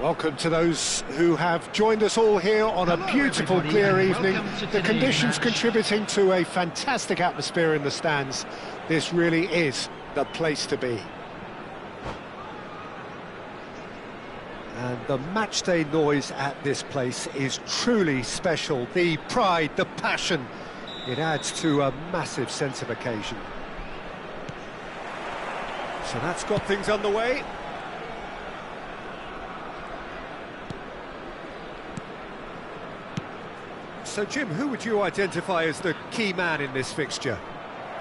Welcome to those who have joined us all here on a beautiful, clear evening. The conditions contributing to a fantastic atmosphere in the stands. This really is the place to be. And the matchday noise at this place is truly special. The pride, the passion, it adds to a massive sense of occasion. So that's got things underway. So, Jim, who would you identify as the key man in this fixture?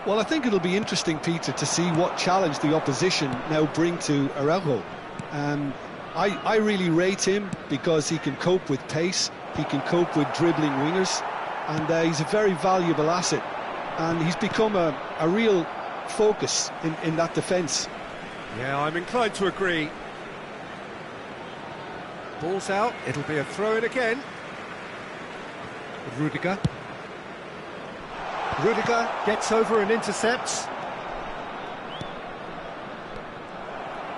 Well, I think it'll be interesting, Peter, to see what challenge the opposition now bring to Araujo. I really rate him because he can cope with pace, he can cope with dribbling wingers, and he's a very valuable asset. And he's become a real focus in that defence. Yeah, I'm inclined to agree. Ball's out, it'll be a throw-in again. Rudiger gets over and intercepts.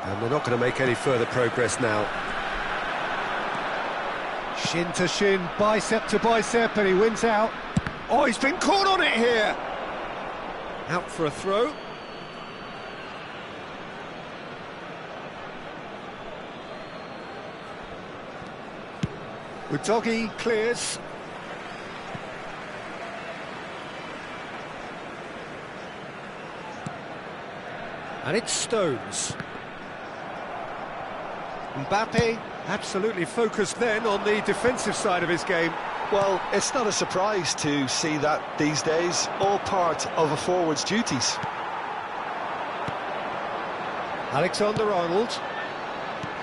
And they're not going to make any further progress now. Shin to shin, bicep to bicep, and he wins out. Oh, he's been caught on it here! Out for a throw. Udogie clears. And it's Stones. Mbappe absolutely focused then on the defensive side of his game. Well, it's not a surprise to see that these days, all part of a forward's duties. Alexander-Arnold.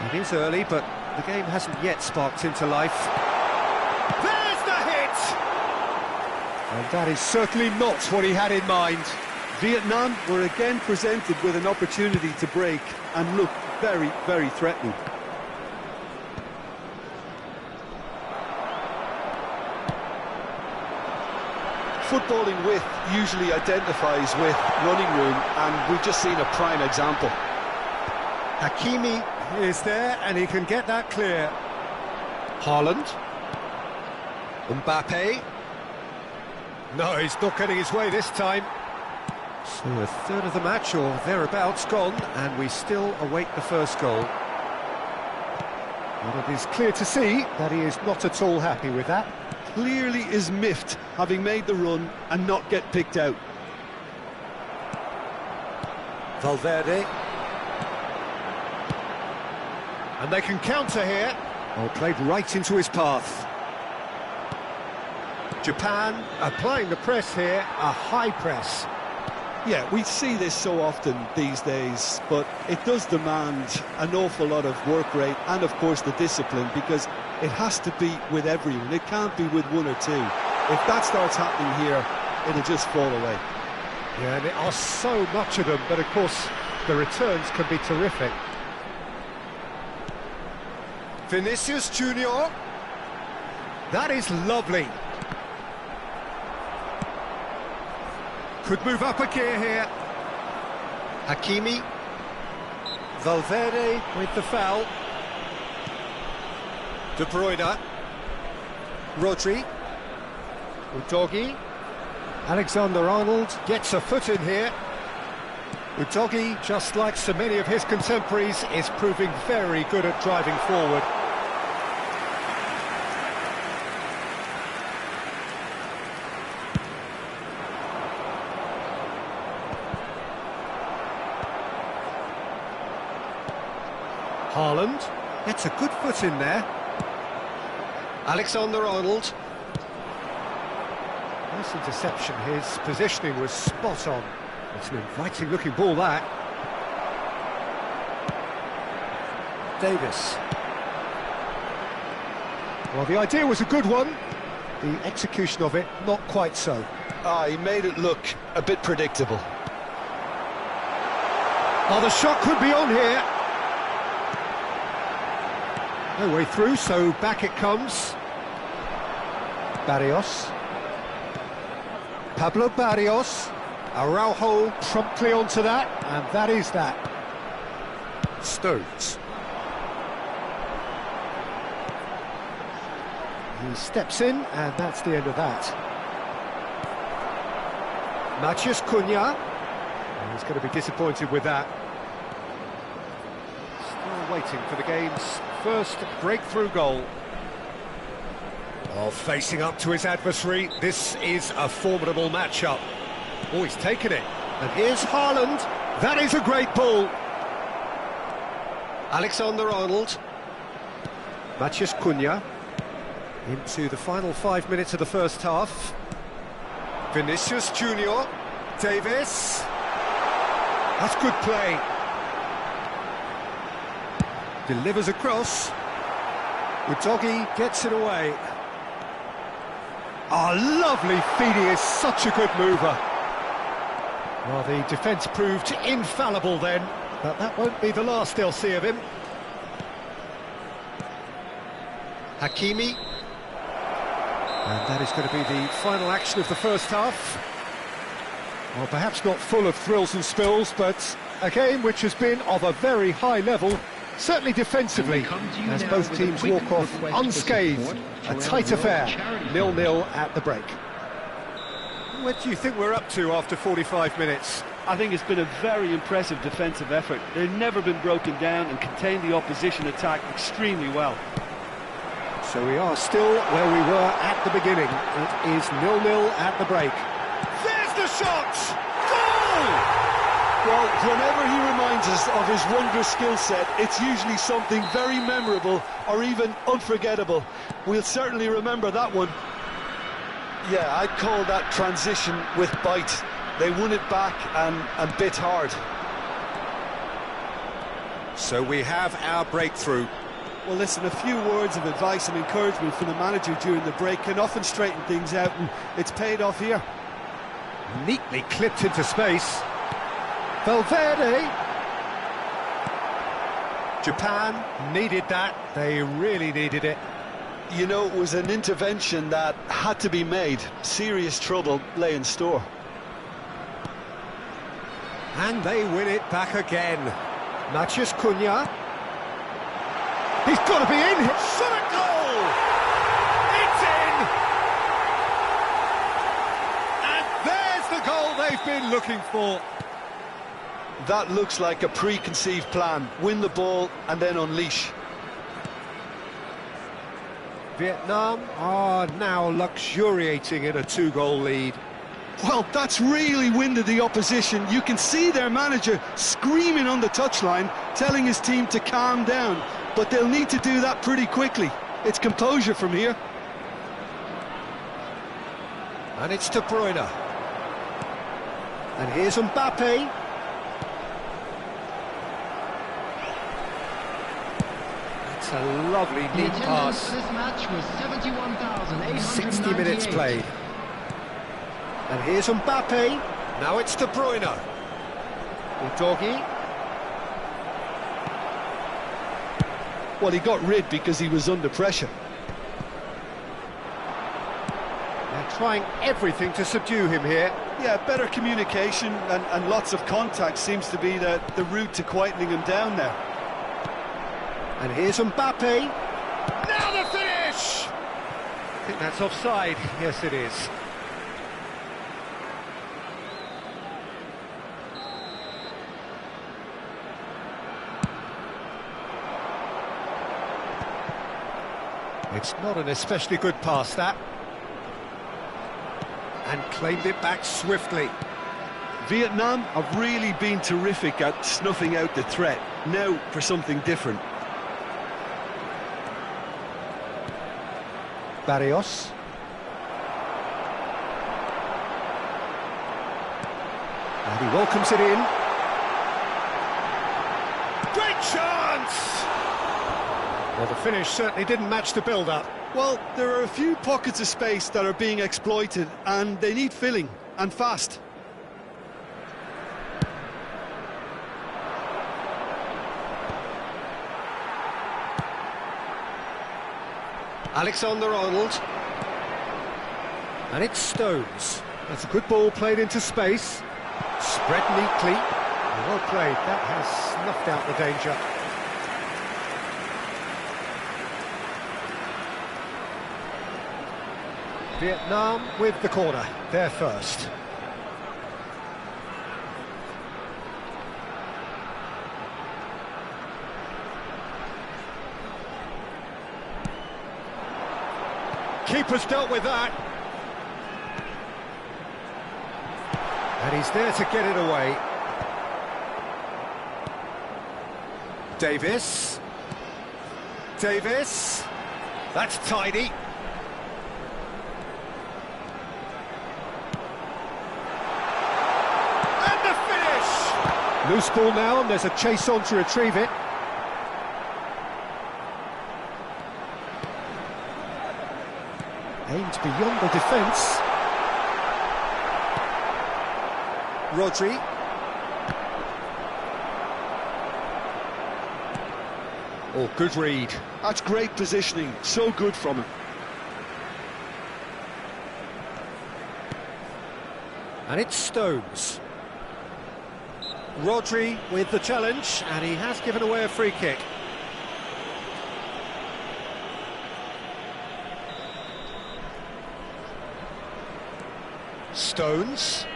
It is early, but the game hasn't yet sparked into life. There's the hit! And that is certainly not what he had in mind. Vietnam were again presented with an opportunity to break and looked very, very threatening. Footballing width usually identifies with running room, and we've just seen a prime example. Hakimi is there, and he can get that clear. Haaland. Mbappe. No, he's not getting his way this time. So a third of the match, or thereabouts, gone, and we still await the first goal. And it is clear to see that he is not at all happy with that. Clearly is miffed, having made the run and not get picked out. Valverde. And they can counter here. Oh, played right into his path. Japan applying the press here, a high press. Yeah, we see this so often these days, but it does demand an awful lot of work rate and, of course, the discipline, because it has to be with everyone. It can't be with one or two. If that starts happening here, it'll just fall away. Yeah, and there are so much of them, but, of course, the returns can be terrific. Vinicius Junior. That is lovely. Could move up a gear here. Hakimi. Valverde with the foul. De Bruyne. Rodri. Udogi. Alexander-Arnold gets a foot in here. Udogi, just like so many of his contemporaries, is proving very good at driving forward. Haaland gets a good foot in there. Alexander-Arnold. Nice interception, his positioning was spot on. It's an inviting looking ball, that. Davis. Well, the idea was a good one. The execution of it, not quite so. He made it look a bit predictable. Oh, the shot could be on here. No way through, so back it comes. Barrios. Pablo Barrios. Araujo promptly onto that, and that is that. Stones. He steps in, and that's the end of that. Matheus Cunha. He's going to be disappointed with that. Still waiting for the game's first breakthrough goal. Oh, facing up to his adversary, this is a formidable matchup. Oh, he's taken it. And here's Haaland. That is a great ball. Alexander-Arnold. Matheus Cunha. Into the final 5 minutes of the first half. Vinicius Junior. Davis. That's good play. Delivers across. Udogi gets it away. Oh, lovely feed. He is such a good mover. Well, the defence proved infallible then, but that won't be the last they'll see of him. Hakimi. And that is going to be the final action of the first half. Well, perhaps not full of thrills and spills, but a game which has been of a very high level, certainly defensively, as both teams walk off unscathed. A tight affair, 0-0 at the break. What do you think we're up to after 45 minutes? I think it's been a very impressive defensive effort. They've never been broken down and contained the opposition attack extremely well. So we are still where we were at the beginning. It is 0-0 at the break. There's the shot! Goal! Well, whenever he reminds us of his wondrous skill set, it's usually something very memorable or even unforgettable. We'll certainly remember that one. Yeah, I'd call that transition with bite. They won it back and bit hard. So we have our breakthrough. Well, listen, a few words of advice and encouragement from the manager during the break can often straighten things out, and it's paid off here. Neatly clipped into space. Valverde. Japan needed that. They really needed it. You know, it was an intervention that had to be made. Serious trouble lay in store. And they win it back again. Matheus Cunha. He's got to be in. Shot at goal! It's in! And there's the goal they've been looking for. That looks like a preconceived plan. Win the ball and then unleash. Vietnam are now luxuriating in a 2-goal lead. Well, that's really winded the opposition. You can see their manager screaming on the touchline, telling his team to calm down. But they'll need to do that pretty quickly. It's composure from here. And it's De Bruyne. And here's Mbappe. It's a lovely neat pass. This match was 60 minutes played. And here's Mbappe. Now it's De Bruyne. Udogi. Well, he got rid because he was under pressure. They're trying everything to subdue him here. Yeah, better communication and lots of contact seems to be the route to quietening him down there. And here's Mbappe. Now the finish! I think that's offside. Yes, it is. It's not an especially good pass, that. And claimed it back swiftly. Vietnam have really been terrific at snuffing out the threat. Now for something different. Barrios. And he welcomes it in. Great chance! Well, the finish certainly didn't match the build-up. Well, there are a few pockets of space that are being exploited, and they need filling, and fast. Alexander-Arnold. And it's Stones. That's a good ball played into space. Spread neatly. Well played. That has snuffed out the danger. Vietnam with the corner. They're first. Keeper's dealt with that. And he's there to get it away. Davis. Davis. That's tidy. And the finish! Loose ball now, and there's a chase on to retrieve it. Aimed beyond the defence. Rodri. Oh, good read. That's great positioning, so good from him. And it's Stones. Rodri with the challenge, and he has given away a free kick. Stones.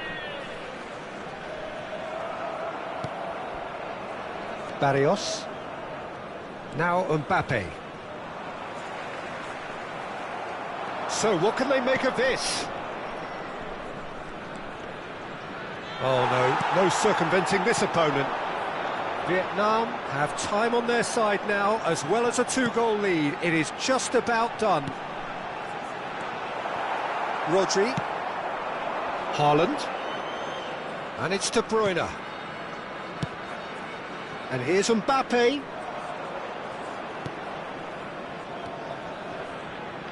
Barrios. Now Mbappe. So what can they make of this? Oh no circumventing this opponent. Vietnam have time on their side now, as well as a 2-goal lead. It is just about done. Rodri. Haaland. And it's De Bruyne. And here's Mbappe.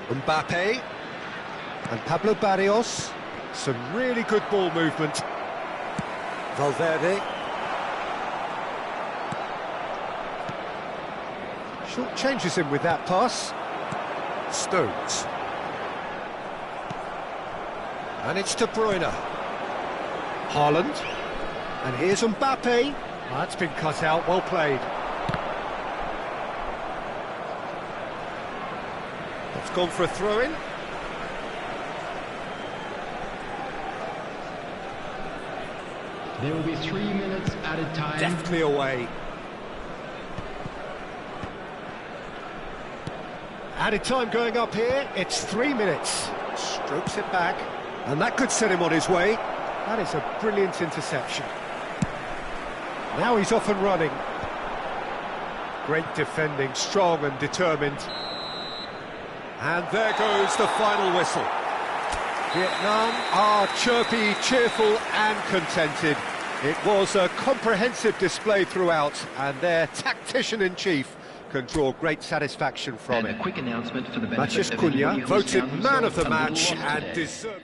Mbappe. And Pablo Barrios. Some really good ball movement. Valverde. Short changes him with that pass. Stones. And it's De Bruyne. Haaland. And here's Mbappe. Oh, that's been cut out, well played. It's gone for a throw-in. There will be 3 minutes added time. Deftly away. Added time going up here, it's 3 minutes. Strokes it back, and that could set him on his way. That is a brilliant interception. Now he's off and running. Great defending, strong and determined. And there goes the final whistle. Vietnam are chirpy, cheerful and contented. It was a comprehensive display throughout, and their tactician-in-chief can draw great satisfaction from And it. a quick announcement for the benefit Matías of anybody Cunha who's voted found man of themselves the a little match lost and today. deserved.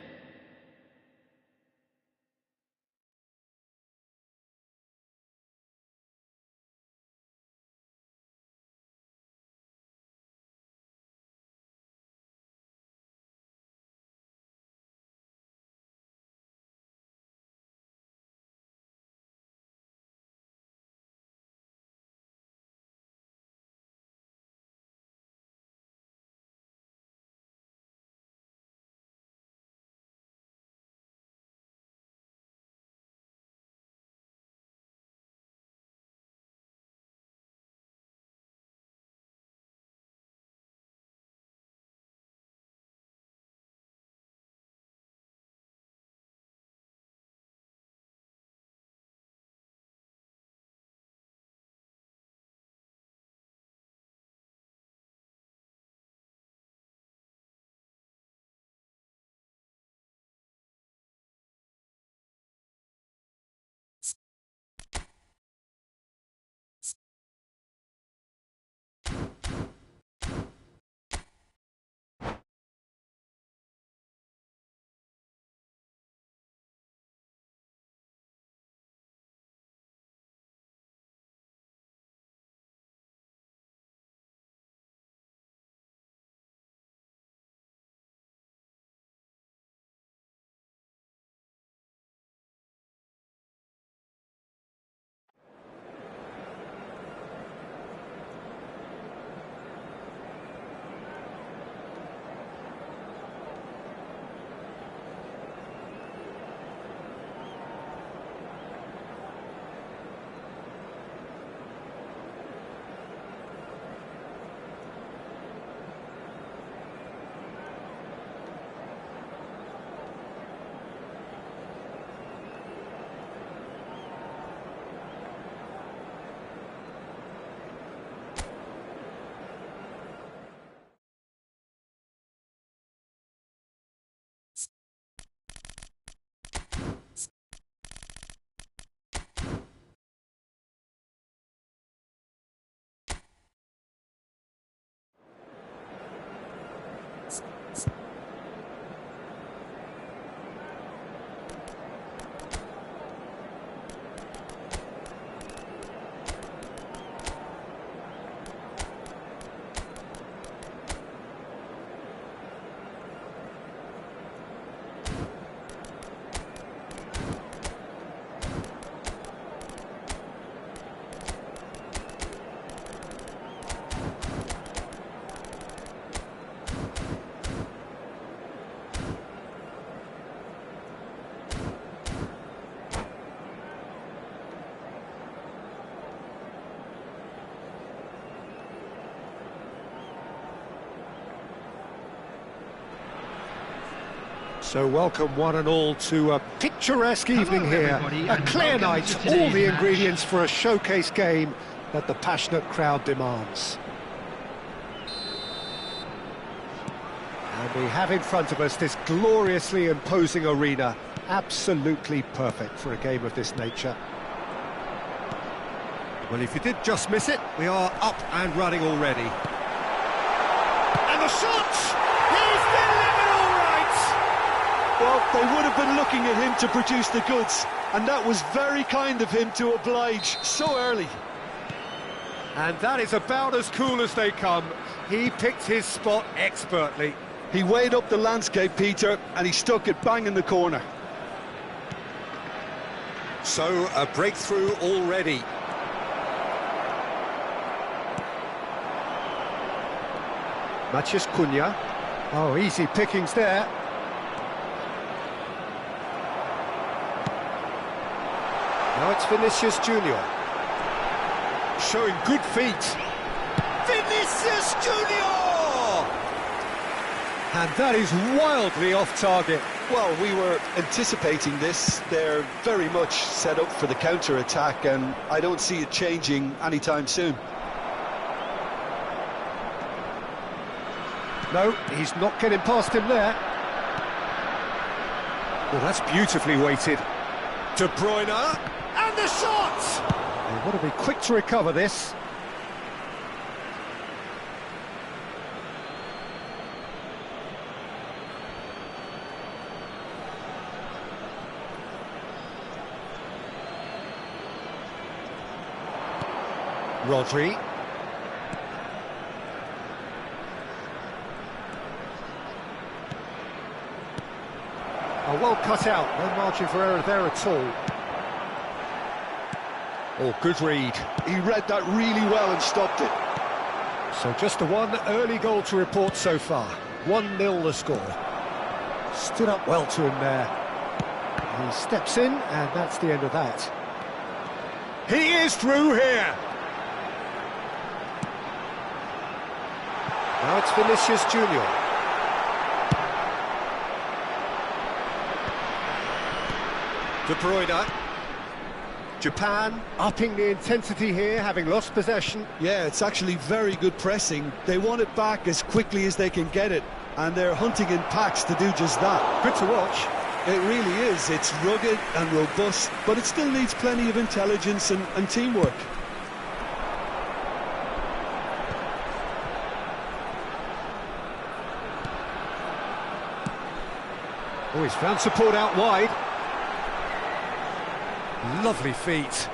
So welcome one and all to a picturesque evening here. everybody, A and clear welcome night, to all today's the match. ingredients for a showcase game that the passionate crowd demands. And we have in front of us this gloriously imposing arena, absolutely perfect for a game of this nature. Well, if you did just miss it, we are up and running already. And the shot! He's delivered all right! Well, they would have been looking at him to produce the goods, and that was very kind of him to oblige so early. And that is about as cool as they come. He picked his spot expertly. He weighed up the landscape, Peter, and he stuck it bang in the corner. So, a breakthrough already. Matheus Cunha. Oh, easy pickings there. Now it's Vinicius Junior. Showing good feet. Vinicius Junior! And that is wildly off target. Well, we were anticipating this. They're very much set up for the counter-attack, and I don't see it changing anytime soon. No, he's not getting past him there. Well, that's beautifully weighted. De Bruyne, and the shot! They want to be quick to recover this. Rodri. Well cut out, no margin for error there at all. Oh, good read. He read that really well and stopped it. So just the one early goal to report so far. 1-0 the score. Stood up well to him there. He steps in, and that's the end of that. He is through here. Now it's Vinicius Junior. De Bruyne. Japan upping the intensity here, having lost possession. Yeah, it's actually very good pressing. They want it back as quickly as they can get it, and they're hunting in packs to do just that. Good to watch. It really is. It's rugged and robust, but it still needs plenty of intelligence and teamwork. Oh, he's found support out wide. Lovely feet.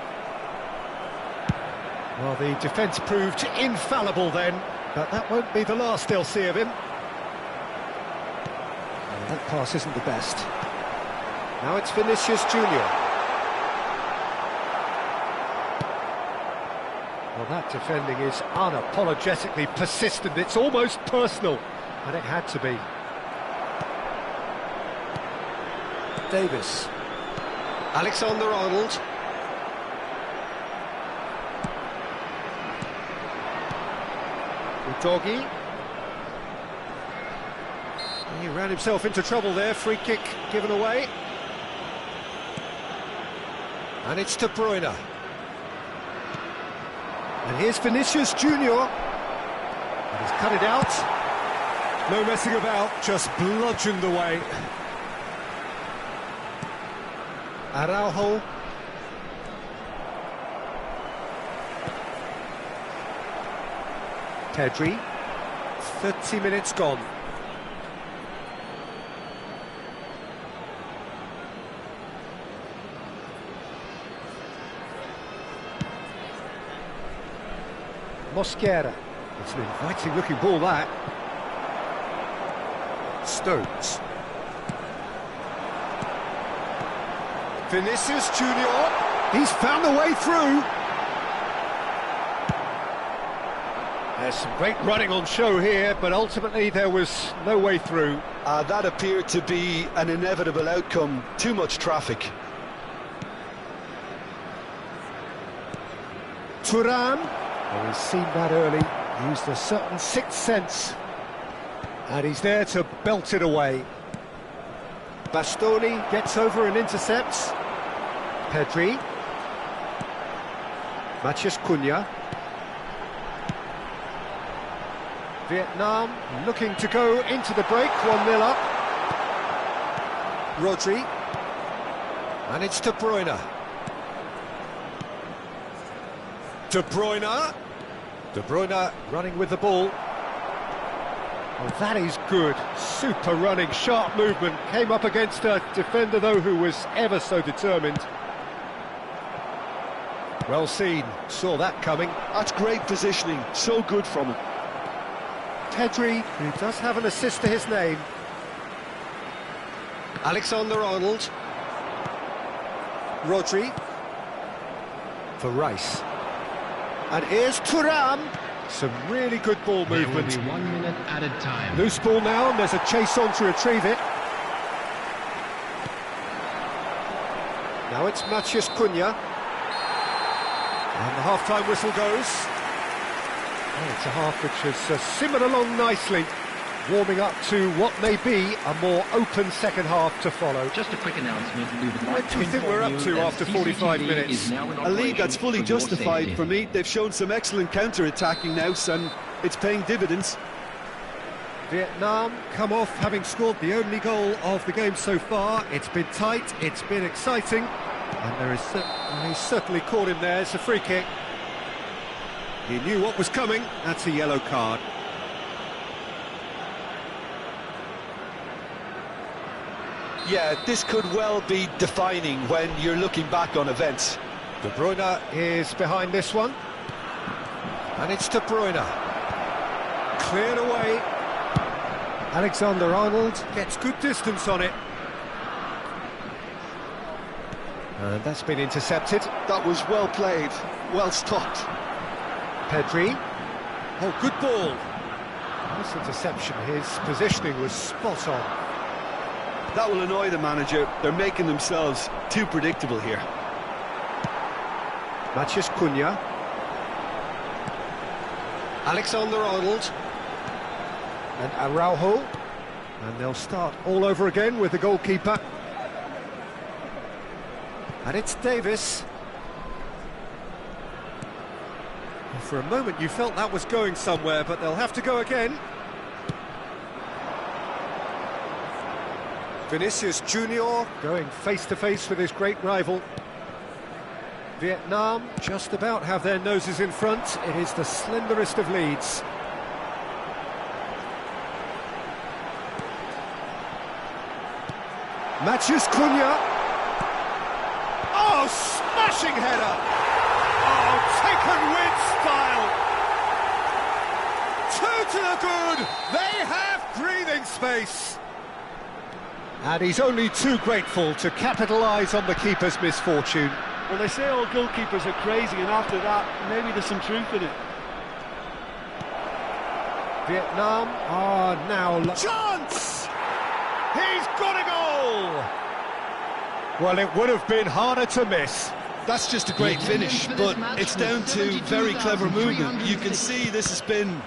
Well, the defence proved infallible then, but that won't be the last they'll see of him. Well, that pass isn't the best. Now it's Vinicius Junior. Well, that defending is unapologetically persistent. It's almost personal, and it had to be. Davis. Alexander-Arnold. Udogie. He ran himself into trouble there, free kick given away. And it's De Bruyne. And here's Vinicius Junior. And he's cut it out. No messing about, just bludgeoned away. Araujo. Pedri. 30 minutes gone. Mosquera. It's an inviting looking ball, that. Stones. Vinicius Junior. He's found a way through. There's some great running on show here, but ultimately there was no way through. That appeared to be an inevitable outcome. Too much traffic. Thuram. Oh, he's seen that early. Used a certain sixth sense. And he's there to belt it away. Bastoni gets over and intercepts. Pedri. Matheus Cunha. Vietnam looking to go into the break, 1-0 up. Rodri. And it's De Bruyne. De Bruyne. De Bruyne running with the ball. Oh, that is good. Super running, sharp movement. Came up against a defender, though, who was ever so determined. Well seen. Saw that coming. That's great positioning. So good from him. Pedri, who does have an assist to his name. Alexander-Arnold. Rodri. For Rice. And here's Thuram. Some really good ball There will movement. be 1 minute added time. Loose ball now, and there's a chase on to retrieve it. Now it's Matheus Cunha. And the half-time whistle goes. Oh, it's a half which has simmered along nicely, warming up to what may be a more open second half to follow. Just a quick announcement. We would What like do you to think we're inform up you to that after 45 CCTV minutes? is now in A lead that's operation fully for your justified safety. for me. They've shown some excellent counter-attacking now, and it's paying dividends. Vietnam come off having scored the only goal of the game so far. It's been tight, it's been exciting, and there is he's certainly caught him there. It's a free kick. He knew what was coming. That's a yellow card. Yeah, this could well be defining when you're looking back on events. De Bruyne is behind this one. And it's De Bruyne. Cleared away. Alexander-Arnold gets good distance on it. And that's been intercepted. That was well played, well stopped. Pedri. Oh, good ball. Nice interception. His positioning was spot on. That will annoy the manager. They're making themselves too predictable here. Matheus Cunha. Alexander-Arnold. And Araujo. And they'll start all over again with the goalkeeper. And it's Davis. For a moment you felt that was going somewhere, but they'll have to go again. Vinicius Junior going face-to-face with his great rival. Vietnam just about have their noses in front. It is the slenderest of leads. Matheus Cunha. Oh, smashing header! Oh, taken with style! Two to the good! They have breathing space! And he's only too grateful to capitalise on the keeper's misfortune. Well, they say all goalkeepers are crazy, and after that, maybe there's some truth in it. Vietnam are now... Chance! He's got a goal! Well, it would have been harder to miss. That's just a great finish, but it's down to very clever movement. You can see this has been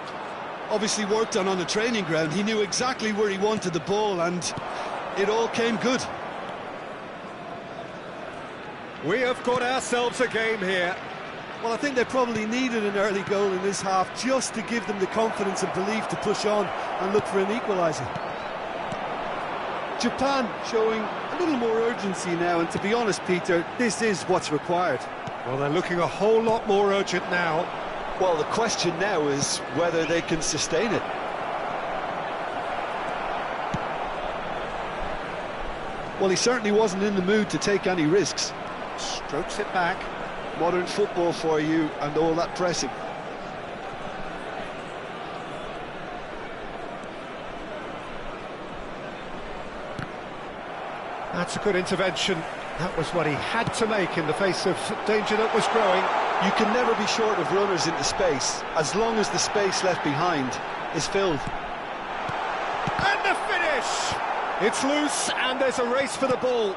obviously worked on the training ground. He knew exactly where he wanted the ball, and it all came good. We have got ourselves a game here. Well, I think they probably needed an early goal in this half just to give them the confidence and belief to push on and look for an equaliser. Japan showing a little more urgency now, and to be honest, Peter, this is what's required. Well, they're looking a whole lot more urgent now. Well, the question now is whether they can sustain it. Well, he certainly wasn't in the mood to take any risks. Strokes it back. Modern football for you and all that pressing. That's a good intervention. That was what he had to make in the face of danger that was growing. You can never be short of runners into space, as long as the space left behind is filled. And the finish! It's loose, and there's a race for the ball.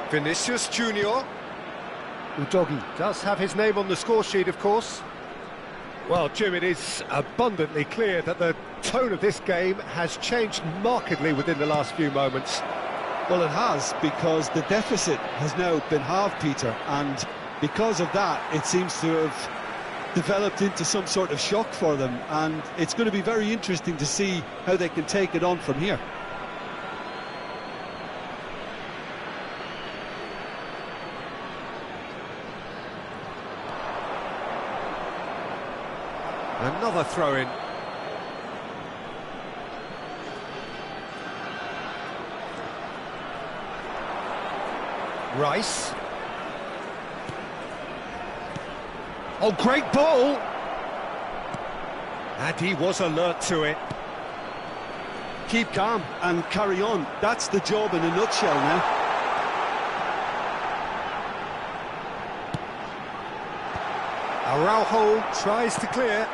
Vinicius Junior. Udogi does have his name on the score sheet, of course. Well, Jim, it is abundantly clear that the tone of this game has changed markedly within the last few moments. Well, it has, because the deficit has now been halved, Peter, and because of that, it seems to have developed into some sort of shock for them, and it's going to be very interesting to see how they can take it on from here. Another throw-in. Rice. Oh, great ball! And he was alert to it. Keep calm and carry on. That's the job in a nutshell now. Araujo tries to clear.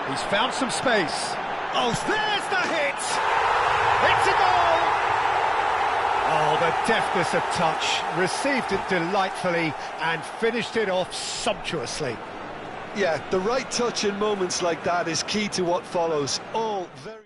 He's found some space. Oh, there's the hit! It's a goal! Oh, the deftness of touch. Received it delightfully and finished it off sumptuously. Yeah, the right touch in moments like that is key to what follows. All very...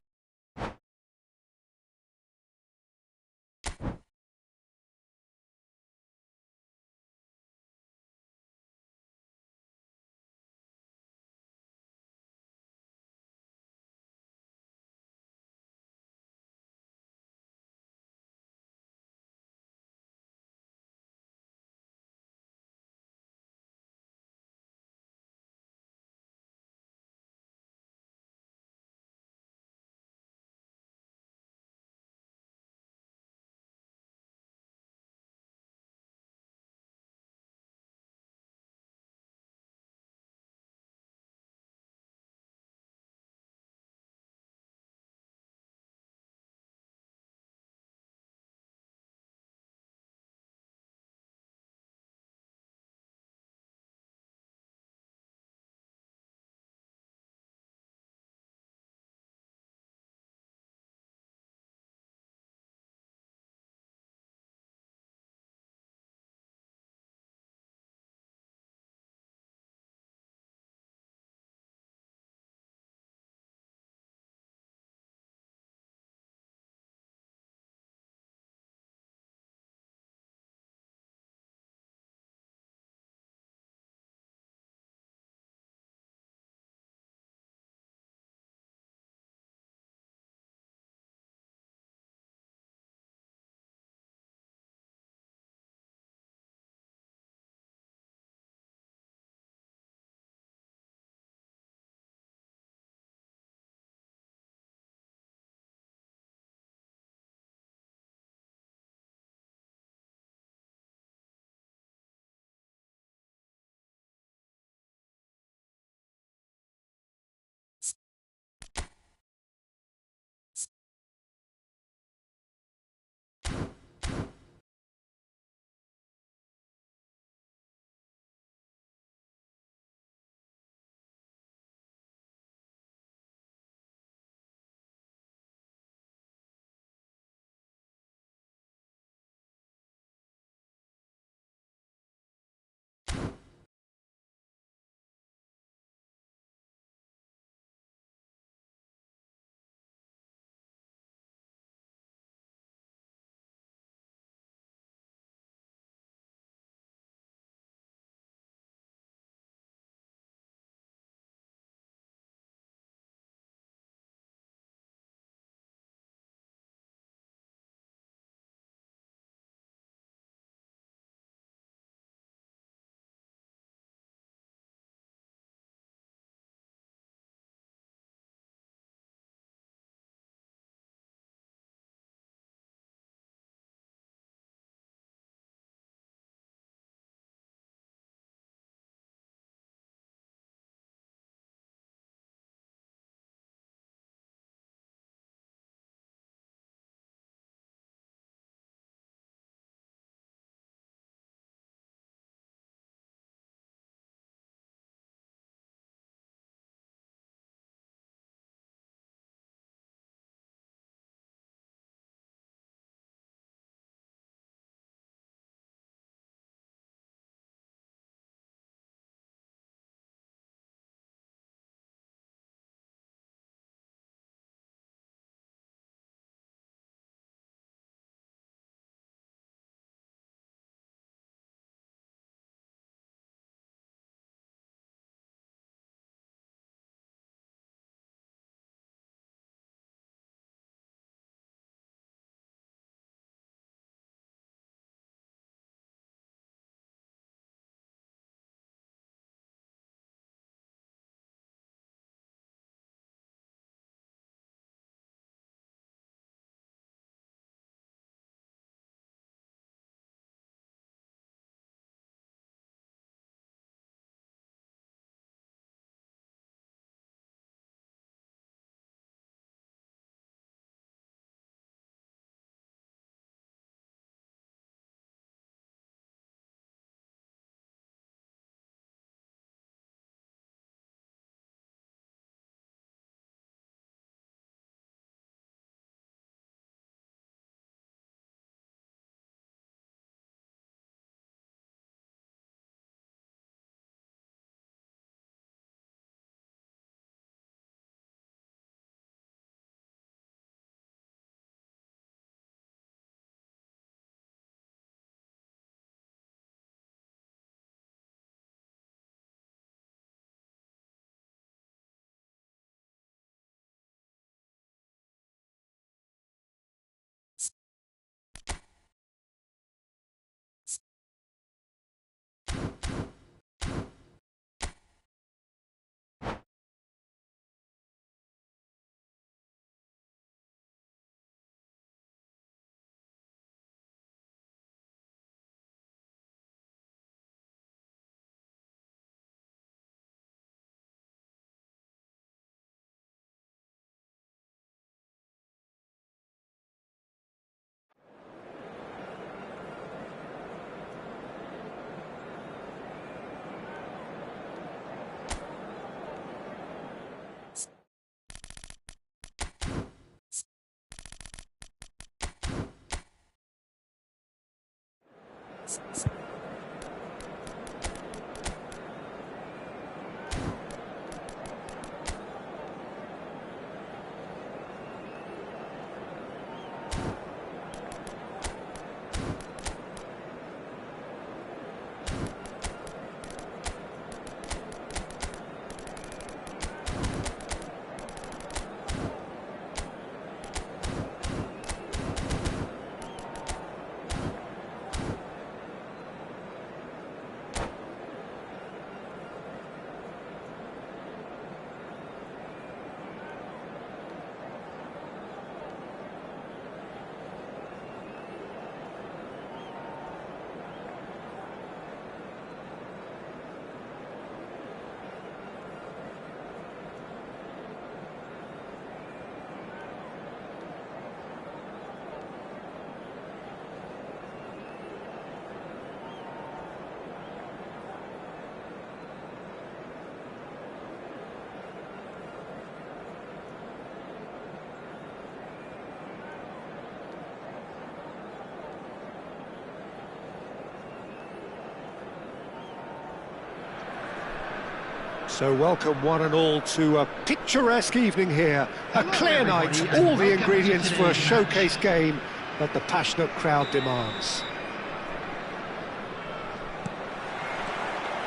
So welcome one and all to a picturesque evening here. A clear night, all the ingredients for a showcase game that the passionate crowd demands.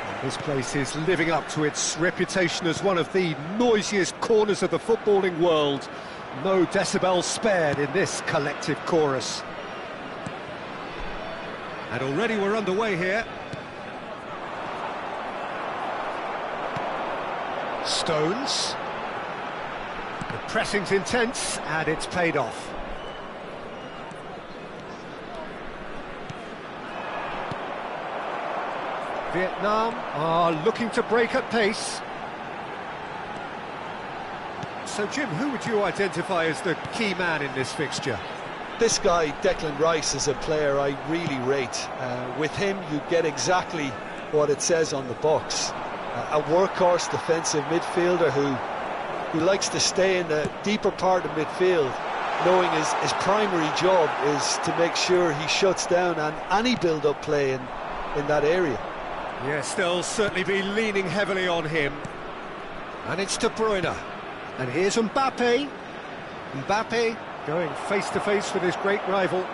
And this place is living up to its reputation as one of the noisiest corners of the footballing world. No decibels spared in this collective chorus. And already we're underway here. Stones. The pressing's intense and it's paid off. Vietnam are looking to break at pace. So Jim, who would you identify as the key man in this fixture? This guy, Declan Rice, is a player I really rate. With him, you get exactly what it says on the box. A workhorse defensive midfielder who likes to stay in the deeper part of midfield, knowing his primary job is to make sure he shuts down any build-up play in that area. Yes, they'll certainly be leaning heavily on him. And it's De Bruyne. And here's Mbappe. Mbappe going face-to-face with his great rival.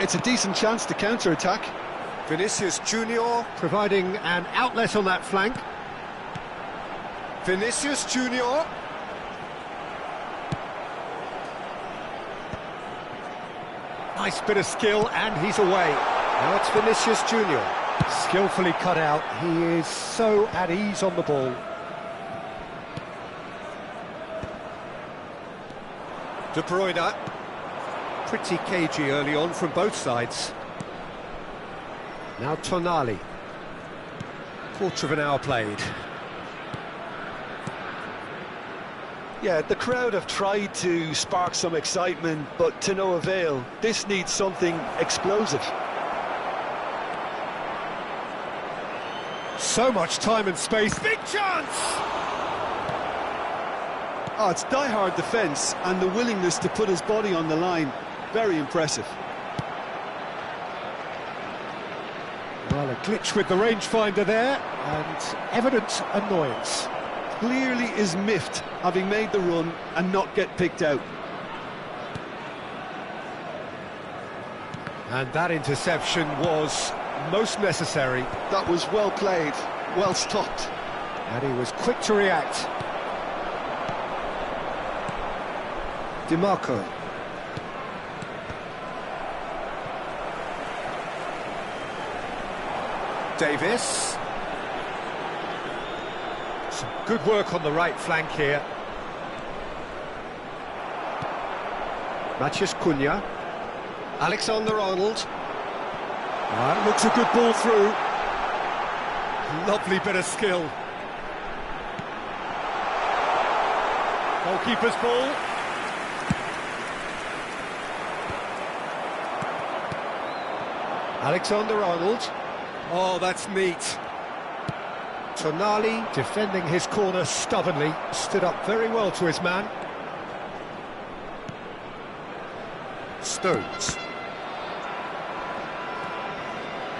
It's a decent chance to counter-attack. Vinicius Junior providing an outlet on that flank. Vinicius Junior. Nice bit of skill, and he's away. Now it's Vinicius Junior. Skillfully cut out. He is so at ease on the ball. De Bruyne. Pretty cagey early on from both sides. Now Tonali. Quarter of an hour played. Yeah, the crowd have tried to spark some excitement, but to no avail. This needs something explosive. So much time and space. Big chance! Oh, it's die-hard defence and the willingness to put his body on the line. Very impressive. Well, a glitch with the rangefinder there, and evident annoyance. Clearly is miffed, having made the run and not get picked out. And that interception was most necessary. That was well played, well stopped. And he was quick to react. DiMarco. Davis. Some good work on the right flank here. Matheus Cunha. Alexander-Arnold. That looks a good ball through. Lovely bit of skill. Goalkeeper's ball. Alexander-Arnold. Oh, that's neat. Tonali defending his corner stubbornly, stood up very well to his man. Stones.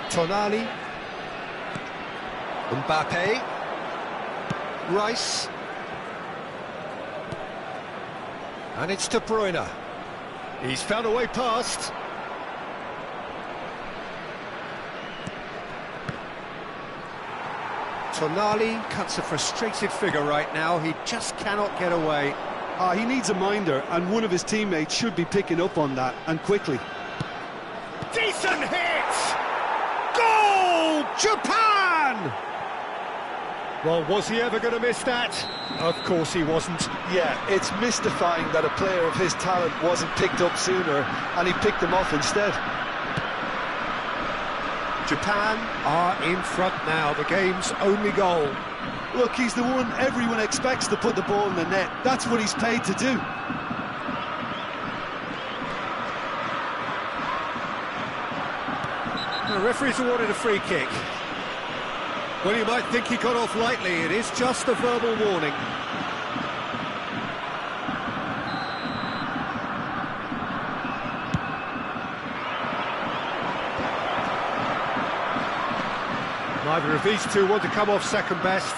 Tonali. Mbappe. Rice. And it's De Bruyne. He's found a way past. Tonali cuts a frustrated figure right now. He just cannot get away. He needs a minder, and one of his teammates should be picking up on that, and quickly. Decent hit! Goal! Japan! Well, was he ever going to miss that? Of course he wasn't. Yeah, it's mystifying that a player of his talent wasn't picked up sooner, and he picked them off instead. Japan are in front now, the game's only goal. Look, he's the one everyone expects to put the ball in the net. That's what he's paid to do. The referee's awarded a free kick. Well, you might think he got off lightly. It is just a verbal warning. Neither of these two want to come off second best.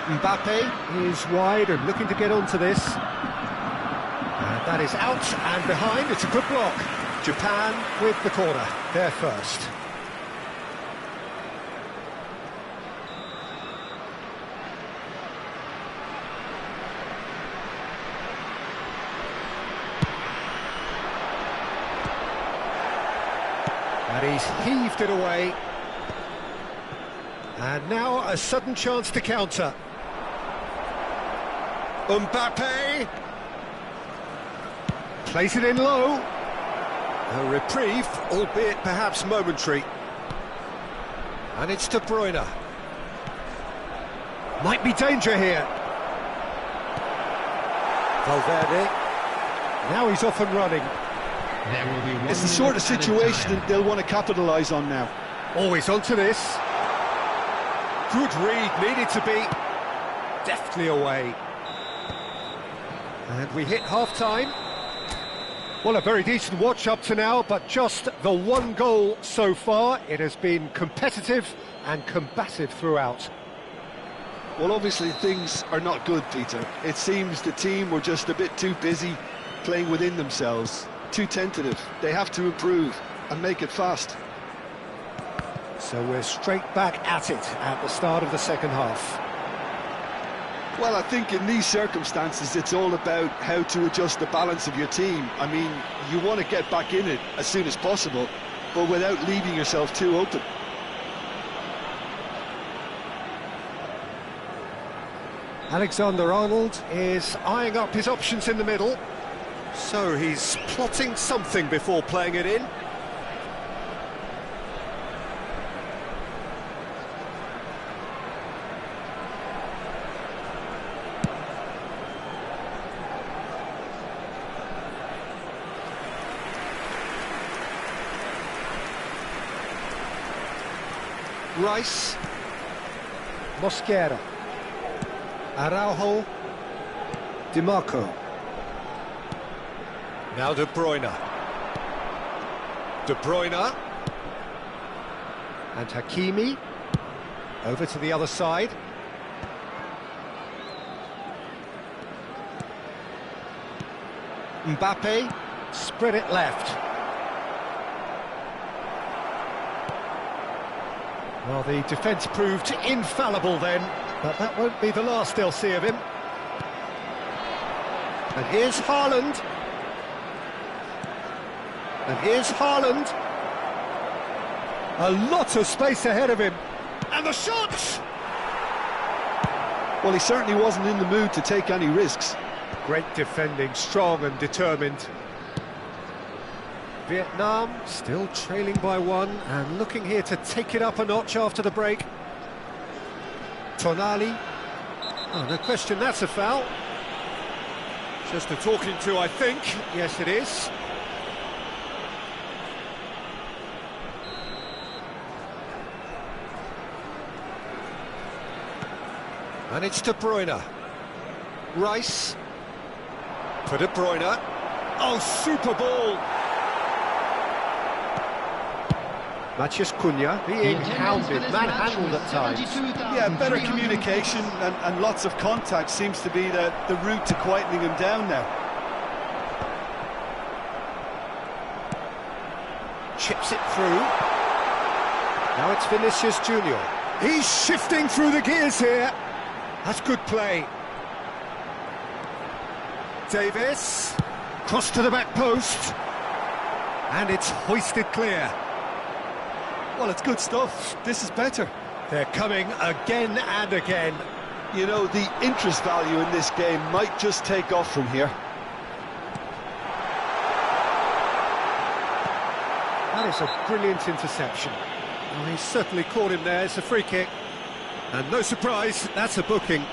Mbappe is wide and looking to get onto this. And that is out and behind. It's a good block. Japan with the corner. They're first. And he's heaved it away. And now a sudden chance to counter. Mbappe plays it in low. A reprieve, albeit perhaps momentary. And it's De Bruyne. Might be danger here. Valverde. Now he's off and running. There will be one. It's the sort of situation that they'll want to capitalise on now. Always onto this. Good read, needed to be deftly away. And we hit half-time. Well, a very decent watch up to now, but just the one goal so far. It has been competitive and combative throughout. Well, obviously things are not good, Peter. It seems the team were just a bit too busy playing within themselves, too tentative. They have to improve and make it fast. So we're straight back at it at the start of the second half. Well, I think in these circumstances it's all about how to adjust the balance of your team. I mean, you want to get back in it as soon as possible, but without leaving yourself too open. Alexander-Arnold is eyeing up his options in the middle. So he's plotting something before playing it in. Rice. Mosquera. Araujo. Di Marco. Now De Bruyne. De Bruyne. And Hakimi. Over to the other side. Mbappe. Spread it left. Well, the defence proved infallible then, but that won't be the last they'll see of him. And here's Haaland. And here's Haaland. A lot of space ahead of him. And the shot! Well, he certainly wasn't in the mood to take any risks. Great defending, strong and determined. Vietnam still trailing by one and looking here to take it up a notch after the break. Tonali. Oh, no question, that's a foul. Just a talking to, I think. Yes, it is. And it's De Bruyne. Rice. For De Bruyne. Oh, super ball! Matheus Cunha being hounded, manhandled at times. Yeah, better communication and lots of contact seems to be the route to quietening him down now. Chips it through. Now it's Vinicius Junior. He's shifting through the gears here. That's good play. Davis. Cross to the back post. And it's hoisted clear. Well, it's good stuff. This is better. They're coming again and again. You know, the interest value in this game might just take off from here. That is a brilliant interception. Well, he's certainly caught him there. It's a free kick. And no surprise, that's a booking.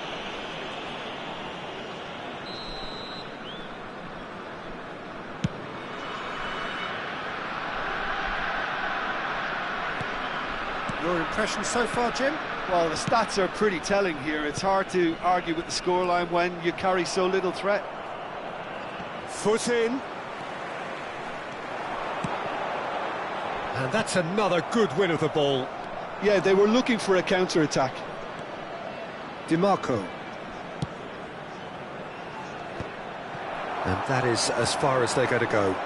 Your impression so far, Jim? Well, the stats are pretty telling here. It's hard to argue with the scoreline when you carry so little threat. Foot in. And that's another good win of the ball. Yeah, they were looking for a counter-attack. DiMarco. And that is as far as they're going to go.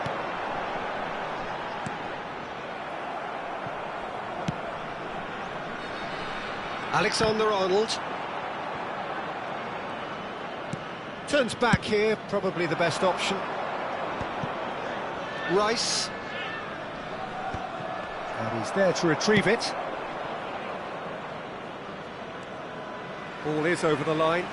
Alexander-Arnold. Turns back here, probably the best option. Rice. And he's there to retrieve it. Ball is over the line.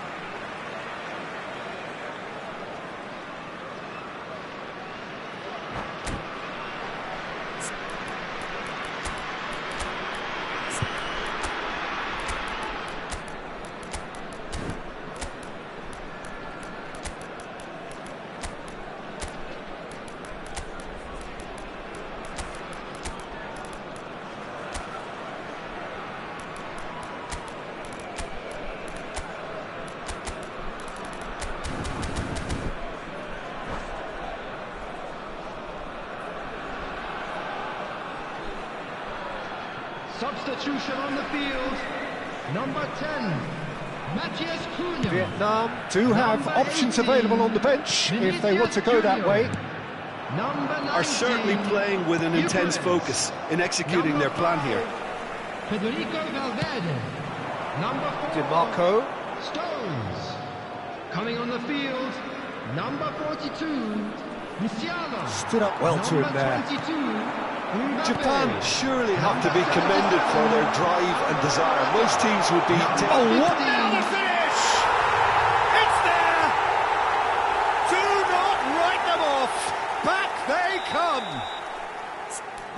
Substitution on the field, number 10, Matheus Cunha. Vietnam do have options available on the bench if they want to go that way. Are certainly playing with an intense focus in executing their plan here. Federico Valverde, number 4, DiMarco. Stones. Coming on the field, number 42, Musiala. Stood up well to him there. 22, Japan surely have to be commended for their drive and desire. Most teams would be... Oh, what now the finish! It's there! Do not write them off! Back they come!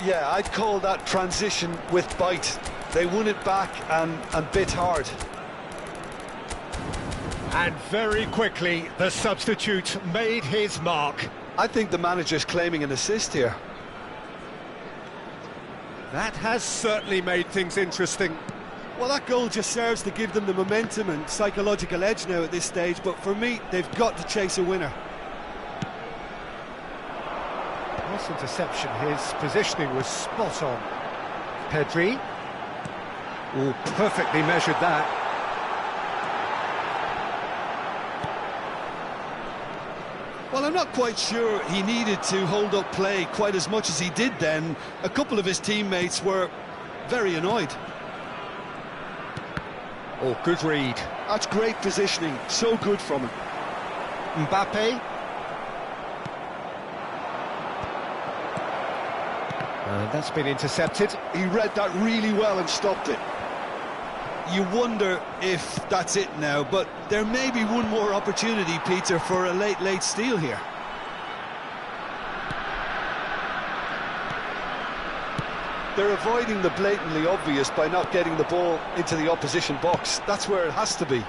Yeah, I'd call that transition with bite. They won it back and bit hard. And very quickly, the substitute made his mark. I think the manager's claiming an assist here. That has certainly made things interesting. Well, that goal just serves to give them the momentum and psychological edge now at this stage, but for me, they've got to chase a winner. Nice interception, his positioning was spot on. Pedri. Oh, perfectly measured that. Well, I'm not quite sure he needed to hold up play quite as much as he did then. A couple of his teammates were very annoyed. Oh, good read. That's great positioning, so good from him. Mbappe. And that's been intercepted. He read that really well and stopped it. You wonder if that's it now, but there may be one more opportunity, Peter, for a late steal here. They're avoiding the blatantly obvious by not getting the ball into the opposition box. That's where it has to be.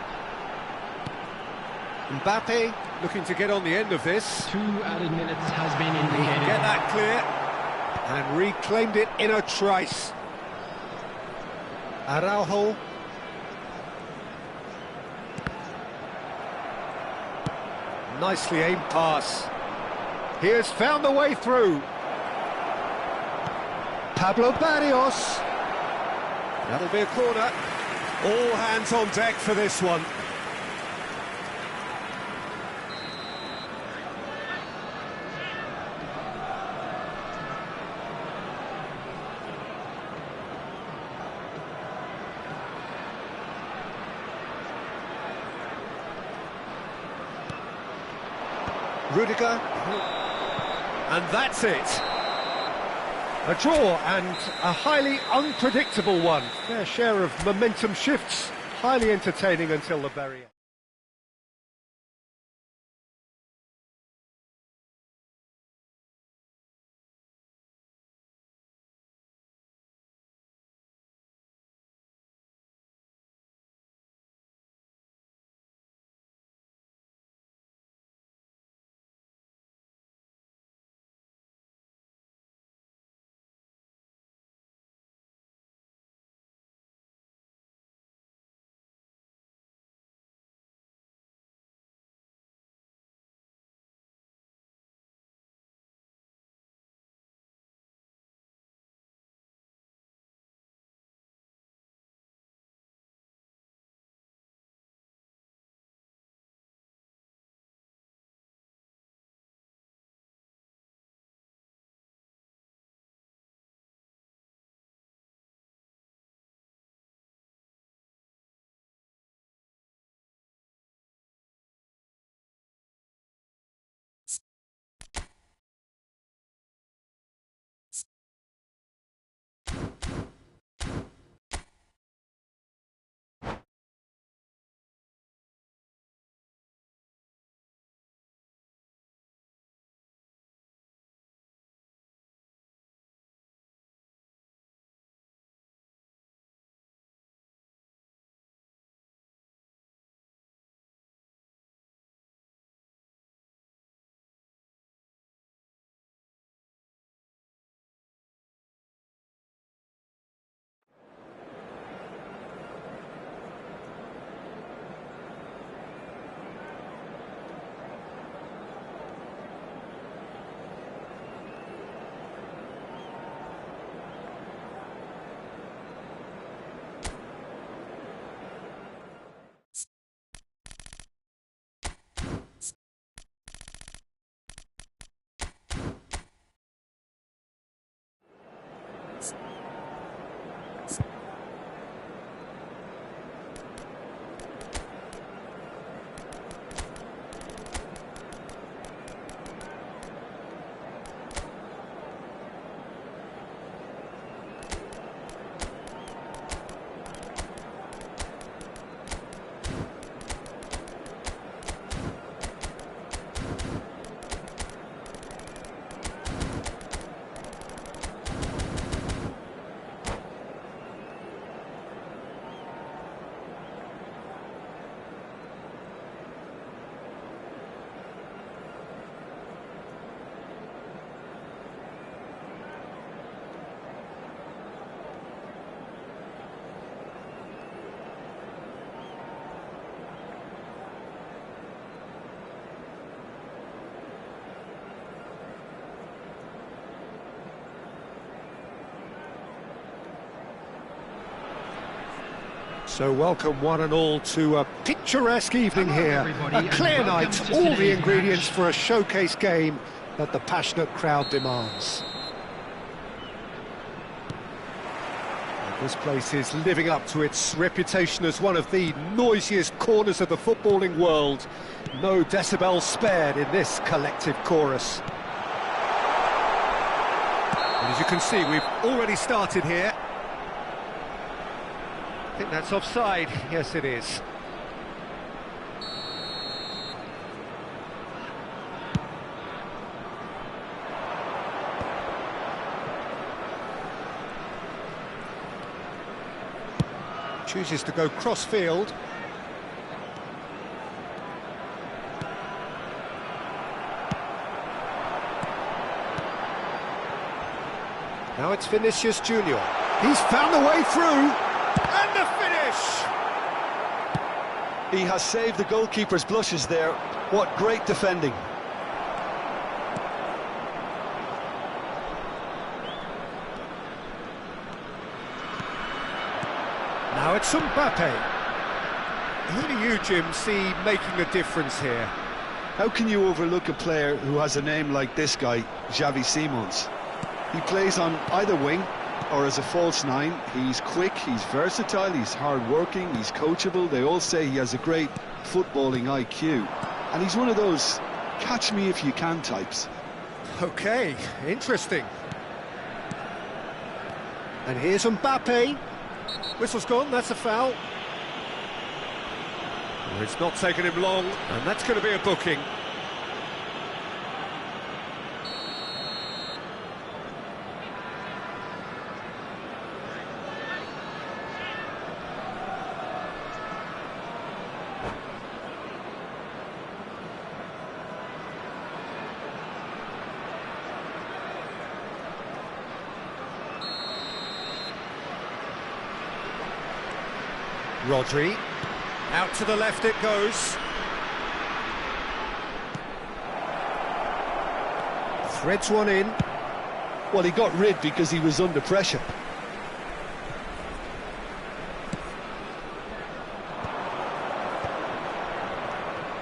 Mbappe looking to get on the end of this. 2 added minutes has been He can indicated. get that clear and reclaimed it in a trice. Araujo. Nicely aimed pass. He has found the way through. Pablo Barrios. That'll be a corner. All hands on deck for this one. Rudiger, and that's it. A draw and a highly unpredictable one. Fair share of momentum shifts, highly entertaining until the very end. So welcome one and all to a picturesque evening here. A clear night, all the ingredients for a showcase game that the passionate crowd demands. And this place is living up to its reputation as one of the noisiest corners of the footballing world. No decibels spared in this collective chorus. And as you can see, we've already started here. I think that's offside. Yes, it is. Chooses to go cross-field. Now it's Vinicius Junior. He's found the way through. And the finish! He has saved the goalkeeper's blushes there. What great defending. Now it's Mbappe. Who do you, Jim, see making a difference here? How can you overlook a player who has a name like this guy, Xavi Simons? He plays on either wing or as a false nine. He's quick, he's versatile, he's hard-working, he's coachable. They all say he has a great footballing IQ. And he's one of those catch-me-if-you-can types. OK, interesting. And here's Mbappe. Whistle's gone, that's a foul. Well, it's not taken him long, and that's going to be a booking. Rodri, out to the left it goes. Threads one in. Well, he got rid because he was under pressure.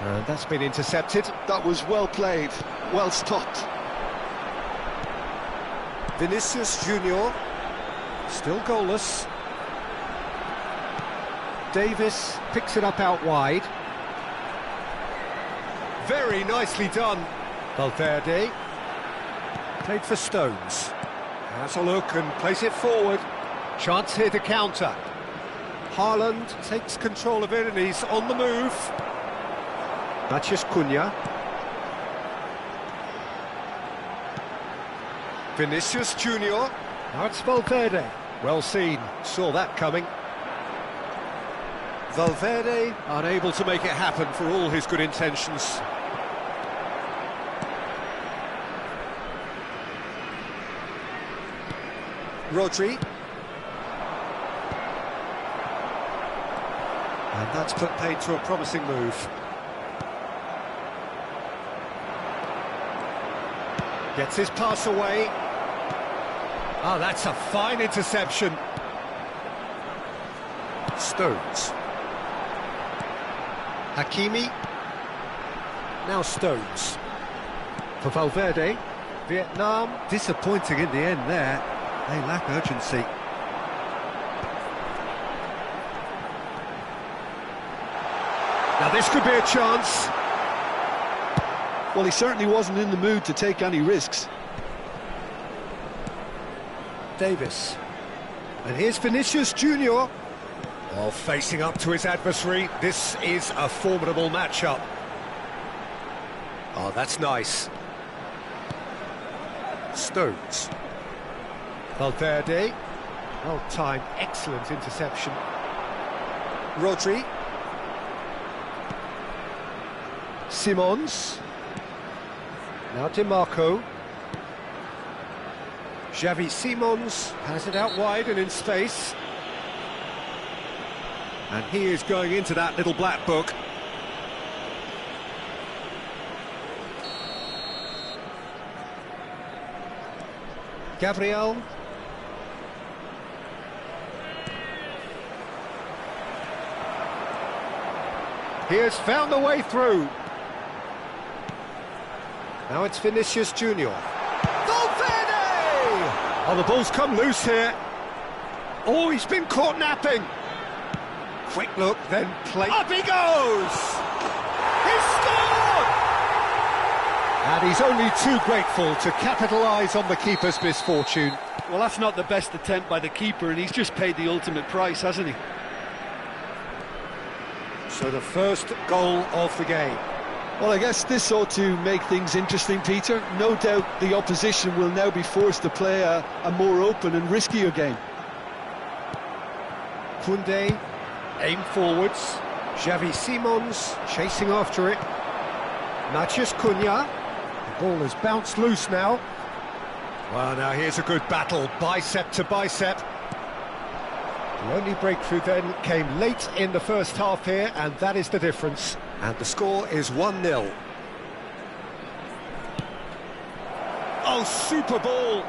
And that's been intercepted. That was well played, well stopped. Vinicius Junior, still goalless. Davis picks it up out wide. Very nicely done. Valverde played for Stones. Has a look and plays it forward. Chance here to counter. Haaland takes control of it and he's on the move. Matheus Cunha. Vinicius Junior. Now it's Valverde. Well seen, saw that coming. Valverde unable to make it happen for all his good intentions. Rodri. And that's put paid to a promising move. Gets his pass away. Ah, that's a fine interception. Stones. Hakimi. Now Stones. For Valverde. Vietnam disappointing in the end there. They lack urgency. Now this could be a chance. Well, he certainly wasn't in the mood to take any risks. Davis. And here's Vinicius Junior. Well, facing up to his adversary, this is a formidable matchup. Oh, that's nice. Stones. Valverde. Well timed, excellent interception. Rodri. Simons. Now DiMarco. Xavi Simons has it out wide and in space. And he is going into that little black book. Gabriel. He has found the way through. Now it's Vinicius Junior. Valverde! Oh, the ball's come loose here. Oh, he's been caught napping. Quick look, then play. Up he goes! He's scored! And he's only too grateful to capitalise on the keeper's misfortune. Well, that's not the best attempt by the keeper, and he's just paid the ultimate price, hasn't he? So the first goal of the game. Well, I guess this ought to make things interesting, Peter. No doubt the opposition will now be forced to play a more open and riskier game. Koundé, aim forwards. Xavi Simons chasing after it. Matheus Cunha. The ball has bounced loose now. Well, now here's a good battle, bicep to bicep. The only breakthrough then came late in the first half here, and that is the difference. And the score is 1-0. Oh, super ball!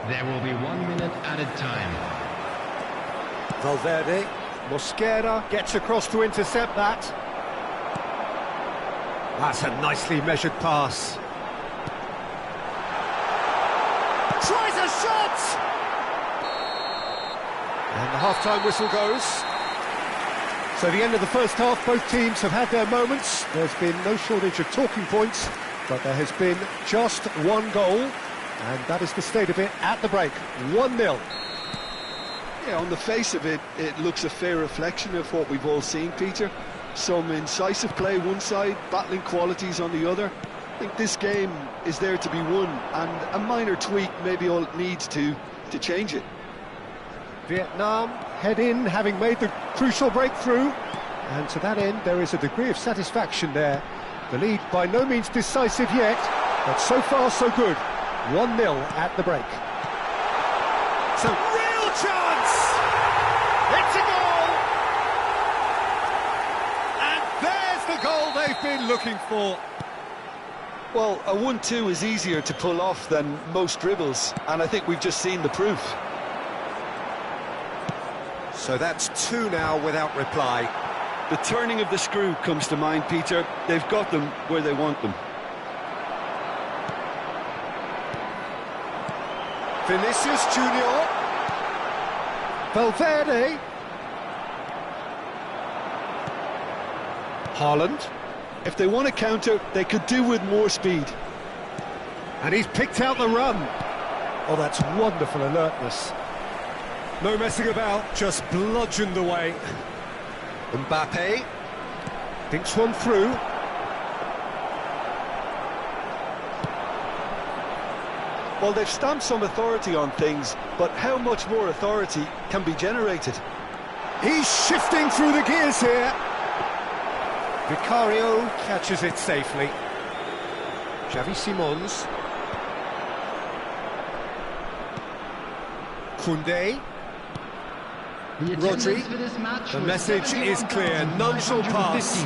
There will be 1 minute added time. Valverde. Mosquera gets across to intercept that. That's a nicely measured pass. Tries a shot! And the half-time whistle goes. So the end of the first half, both teams have had their moments. There's been no shortage of talking points, but there has been just one goal, and that is the state of it at the break. 1-0. Yeah, on the face of it, it looks a fair reflection of what we've all seen, Peter. Some incisive play one side, battling qualities on the other. I think this game is there to be won, and a minor tweak maybe all it needs to change it. Vietnam head in, having made the crucial breakthrough, and to that end there is a degree of satisfaction there. The lead by no means decisive yet, but so far so good. 1-0 at the break. It's a real chance! It's a goal! And there's the goal they've been looking for. Well, a 1-2 is easier to pull off than most dribbles, and I think we've just seen the proof. So that's 2 now without reply. The turning of the screw comes to mind, Peter. They've got them where they want them. Vinicius Junior. Valverde. Haaland. If they want to counter, they could do with more speed. And he's picked out the run. Oh, that's wonderful alertness. No messing about, just bludgeoned away. Mbappe thinks one through. Well, they've stamped some authority on things, but how much more authority can be generated? He's shifting through the gears here. Vicario catches it safely. Xavi Simons. Koundé. Rodri. The message is clear, none shall pass.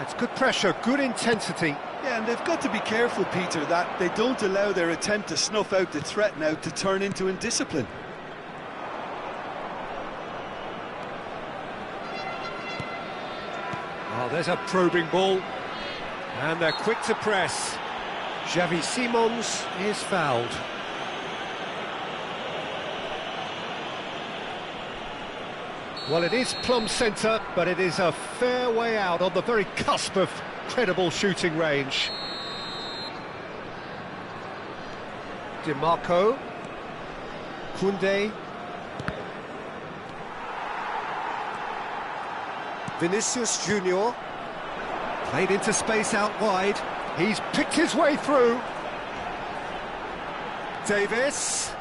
It's good pressure, good intensity. Yeah, and they've got to be careful, Peter, that they don't allow their attempt to snuff out the threat now to turn into indiscipline. Oh, there's a probing ball. And they're quick to press. Xavi Simons is fouled. Well, it is plumb centre, but it is a fair way out on the very cusp of credible shooting range. DiMarco. Koundé. Vinicius Junior. Played into space out wide. He's picked his way through. Davis.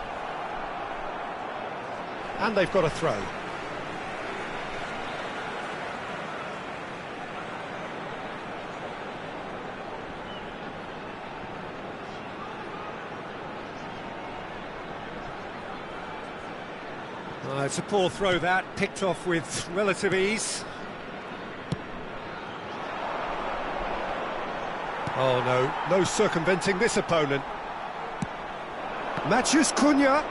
And they've got a throw. It's a poor throw that, picked off with relative ease. Oh no circumventing this opponent. Matheus Cunha.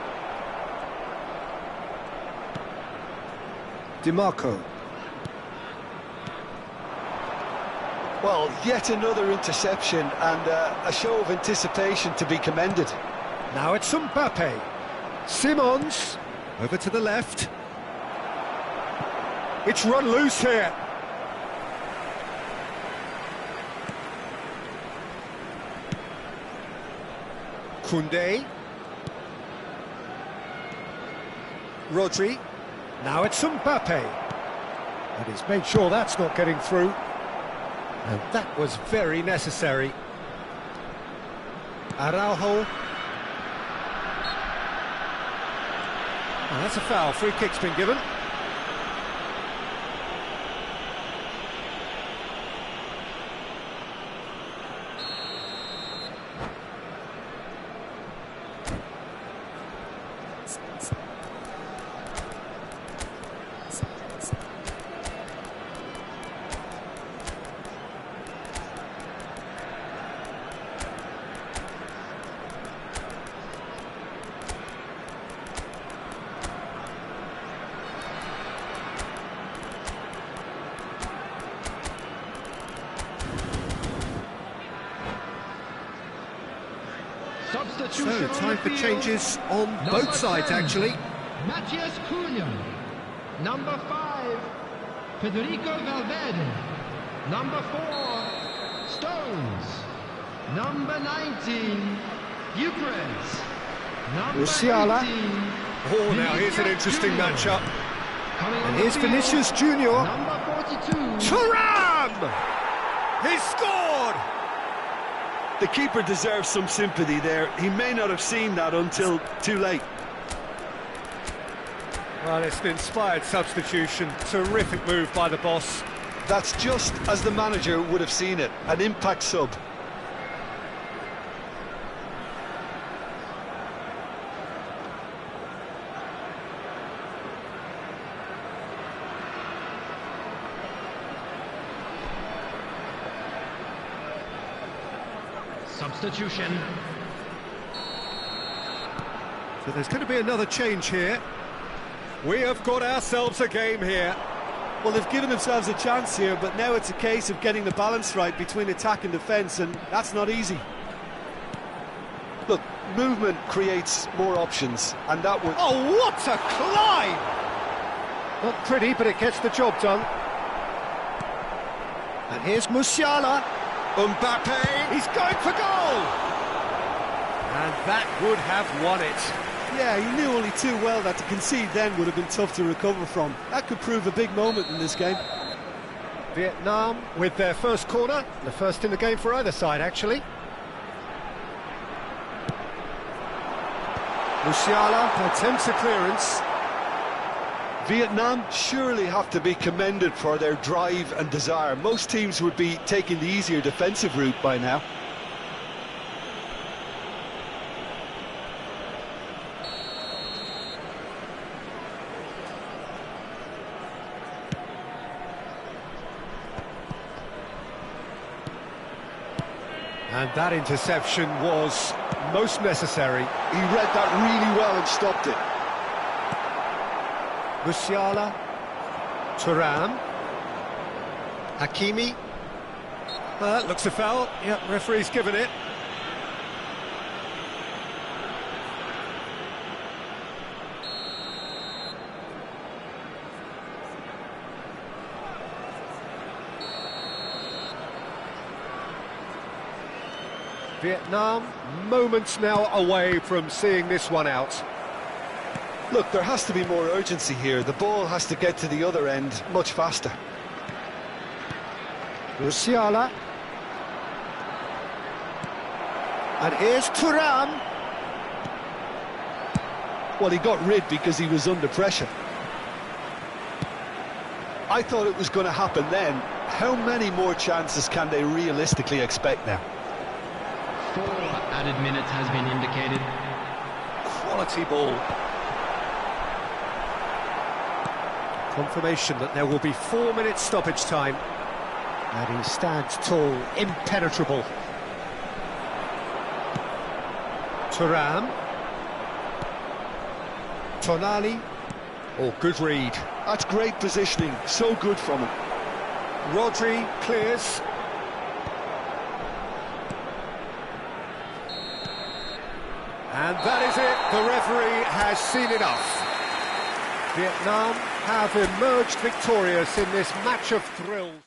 DiMarco. Well, yet another interception and a show of anticipation to be commended. Now it's Mbappe. Simons. Over to the left. It's run loose here. Koundé. Rodri. Now it's Mbappe. And he's made sure that's not getting through. And that was very necessary. Araujo. Oh, that's a foul. Free kick's been given. Substitution So, on time the for field. changes on Number both sides, 10, actually. Matthias Cunha. Number 5, Federico Valverde. Number 4, Stones. Number 19, Eucharist. Number Musiala. 18, Oh, now here's an Vinicius interesting Junior. matchup. Coming on And the here's field, Vinicius Junior. Number 42, Thuram! He scored! The keeper deserves some sympathy there. He may not have seen that until too late. Well, it's an inspired substitution. Terrific move by the boss. That's just as the manager would have seen it, an impact sub. substitution. So there's going to be another change here. We have got ourselves a game here. Well, they've given themselves a chance here, but now it's a case of getting the balance right between attack and defence, and that's not easy. Look, movement creates more options, and that would... Oh, what a climb! Not pretty, but it gets the job done. And here's Musiala. Mbappe, he's going for goal! And that would have won it. Yeah, he knew only too well that to concede then would have been tough to recover from. That could prove a big moment in this game. Vietnam with their first corner, the first in the game for either side, actually. Musiala attempts a clearance. Vietnam surely have to be commended for their drive and desire. Most teams would be taking the easier defensive route by now. And that interception was most necessary. He read that really well and stopped it. Musiala, Thuram, Hakimi. Looks a foul. Yep, referee's given it. Vietnam, moments now away from seeing this one out. Look, there has to be more urgency here. The ball has to get to the other end much faster. Musiala. And here's Thuram. Well, he got rid because he was under pressure. I thought it was going to happen then. How many more chances can they realistically expect now? 4 added minutes has been indicated. Quality ball. Confirmation that there will be 4 minutes stoppage time. And he stands tall, impenetrable. Thuram. Tonali. Oh, good read. That's great positioning. So good from him. Rodri clears. And that is it. The referee has seen enough. Vietnam have emerged victorious in this match of thrills.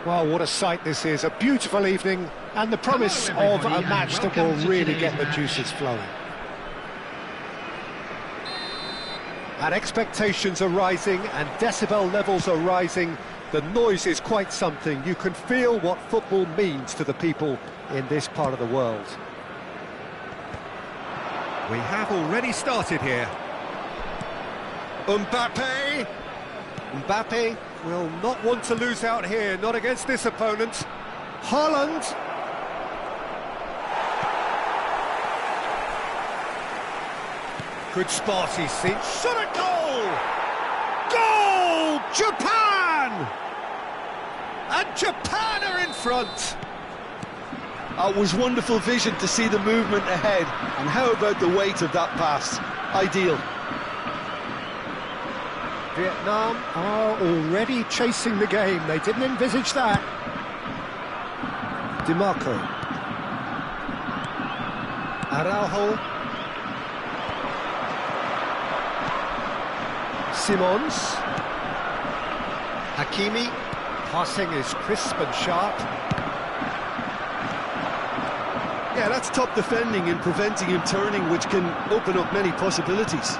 Well, what a sight this is. A beautiful evening and the promise Hello, of a everybody, match and that will welcome to really today's get the match. juices flowing. And expectations are rising and decibel levels are rising. The noise is quite something. You can feel what football means to the people in this part of the world. We have already started here. Mbappe! Mbappe will not want to lose out here, not against this opponent. Haaland! Good spot, he's seen. Shot at goal! Goal! Japan! And Japan are in front! It was wonderful vision to see the movement ahead, and how about the weight of that pass? Ideal. Vietnam are already chasing the game. They didn't envisage that. DiMarco. Araujo. Simons. Hakimi. Passing is crisp and sharp. Yeah, that's top defending and preventing him turning, which can open up many possibilities.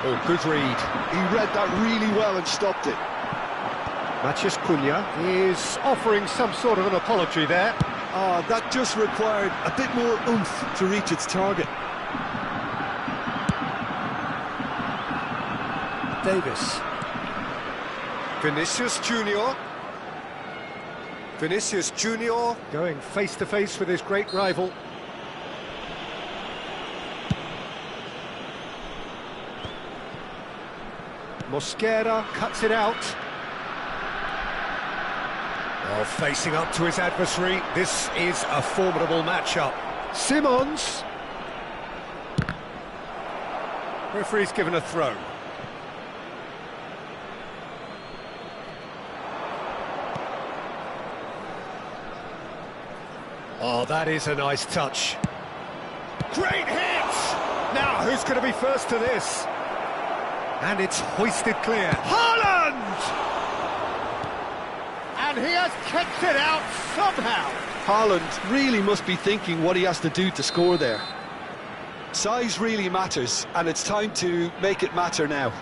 Oh, good read. He read that really well and stopped it. Matheus Cunha is offering some sort of an apology there. That just required a bit more oomph to reach its target. Davis. Vinicius Junior. Vinicius Junior going face to face with his great rival. Mosquera cuts it out. Oh, facing up to his adversary. This is a formidable matchup. Simons. Referee's given a throw. Oh, that is a nice touch. Great hit! Now, who's going to be first to this? And it's hoisted clear. Haaland! And he has kept it out somehow. Haaland really must be thinking what he has to do to score there. Size really matters, and it's time to make it matter now.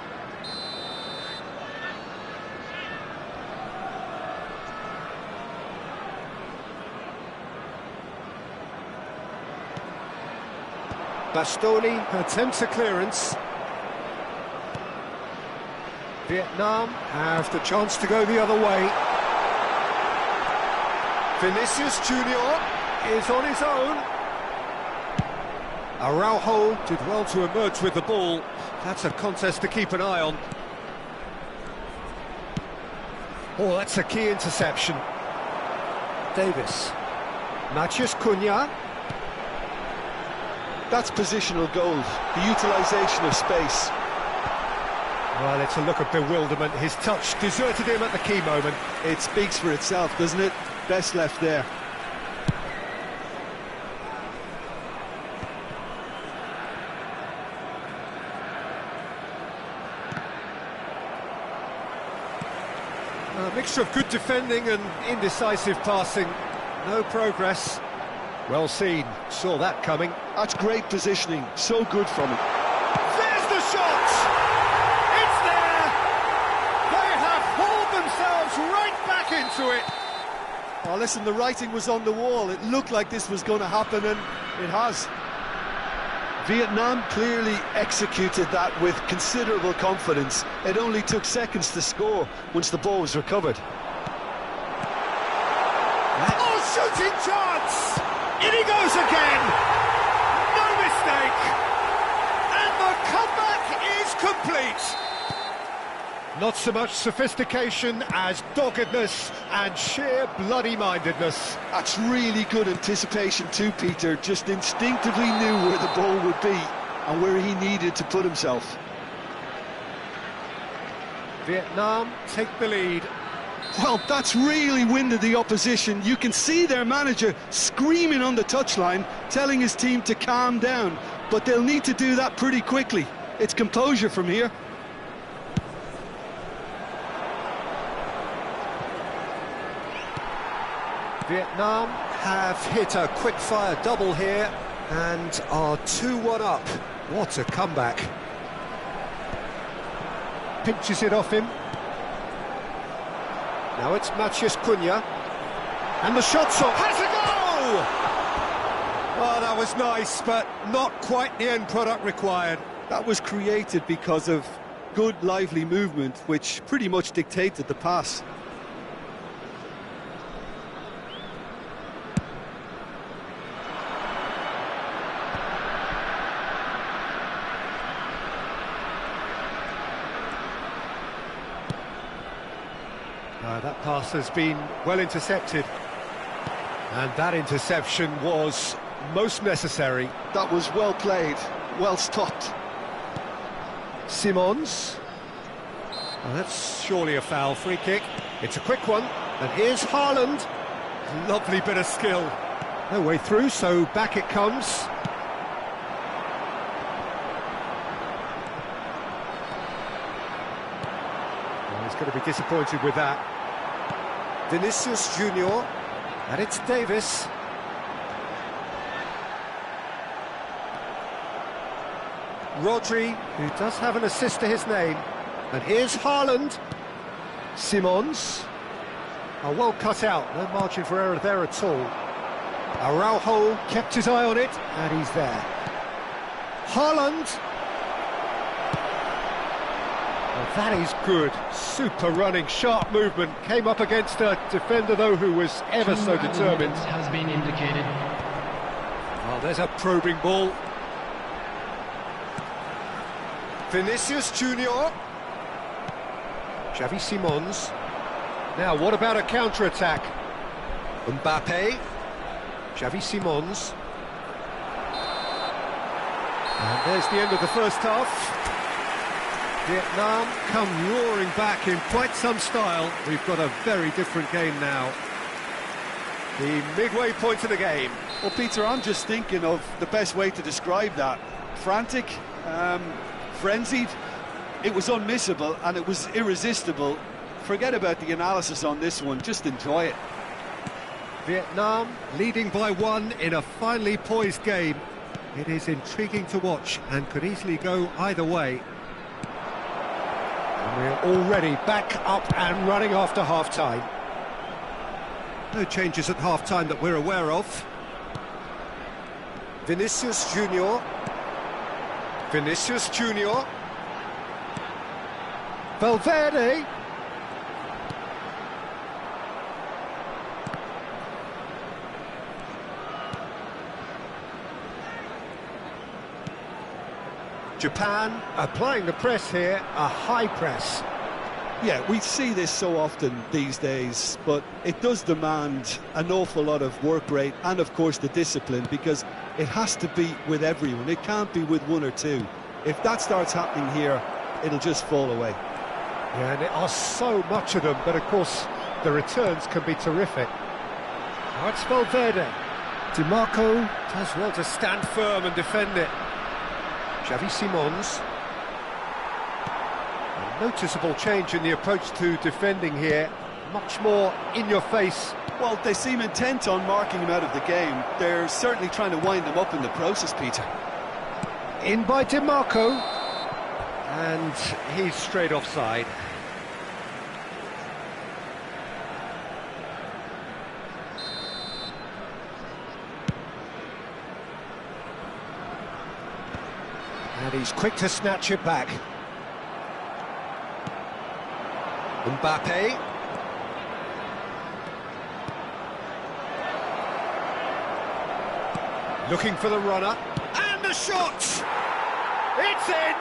Bastoni attempts a clearance. Vietnam have the chance to go the other way. Vinicius Junior is on his own. Araujo did well to emerge with the ball. That's a contest to keep an eye on. Oh, that's a key interception. Davis. Matheus Cunha. That's positional goal, the utilisation of space. Well, it's a look of bewilderment. His touch deserted him at the key moment. It speaks for itself, doesn't it? Best left there. A mixture of good defending and indecisive passing. No progress. Well seen. Saw that coming. That's great positioning. So good from him. There's the shot! It's there! They have hauled themselves right back into it. Oh, listen, the writing was on the wall. It looked like this was going to happen, and it has. Vietnam clearly executed that with considerable confidence. It only took seconds to score once the ball was recovered. Oh, shooting chance! In he goes again! No mistake! And the comeback is complete! Not so much sophistication as doggedness and sheer bloody-mindedness. That's really good anticipation too, Peter. Just instinctively knew where the ball would be and where he needed to put himself. Vietnam take the lead. Well, that's really winded the opposition. You can see their manager screaming on the touchline, telling his team to calm down. But they'll need to do that pretty quickly. It's composure from here. Vietnam have hit a quick-fire double here and are 2-1 up. What a comeback. Pinches it off him. Now it's Matías Cunha. And the shot's off. Has a goal! Oh, that was nice, but not quite the end product required. That was created because of good, lively movement, which pretty much dictated the pass. That pass has been well intercepted. And that interception was most necessary. That was well played, well stopped. Simons. Well, that's surely a foul. Free kick. It's a quick one. And here's Haaland. Lovely bit of skill. No way through, so back it comes. Well, he's going to be disappointed with that. Vinicius Junior. And it's Davis. Rodri, who does have an assist to his name. And here's Haaland. Simons. Oh, well cut out, no margin for error there at all. Araujo kept his eye on it, and he's there. Haaland. Oh, that is good. Super running, sharp movement. Came up against a defender, though, who was ever so determined. Has been indicated. Oh, there's a probing ball. Vinicius Junior. Xavi Simons. Now, what about a counter-attack? Mbappe. Xavi Simons. And there's the end of the first half. Vietnam come roaring back in quite some style. We've got a very different game now. The midway point of the game. Well, Peter, I'm just thinking of the best way to describe that. Frantic, frenzied. It was unmissable and it was irresistible. Forget about the analysis on this one, just enjoy it. Vietnam leading by 1 in a finely poised game. It is intriguing to watch and could easily go either way. And we're already back up and running after half-time. No changes at half-time that we're aware of. Vinicius Junior. Vinicius Junior. Valverde. Japan applying the press here, a high press. Yeah, we see this so often these days, but it does demand an awful lot of work rate and, of course, the discipline, because it has to be with everyone. It can't be with one or two. If that starts happening here, it'll just fall away. Yeah, and there are so much of them, but of course the returns can be terrific. Now it's Valverde. DiMarco does well to stand firm and defend it. Xavi Simons. A noticeable change in the approach to defending here. Much more in your face. Well, they seem intent on marking him out of the game. They're certainly trying to wind him up in the process, Peter. In by DiMarco. And he's straight offside. And he's quick to snatch it back. Mbappe. Looking for the runner. And the shot! It's in!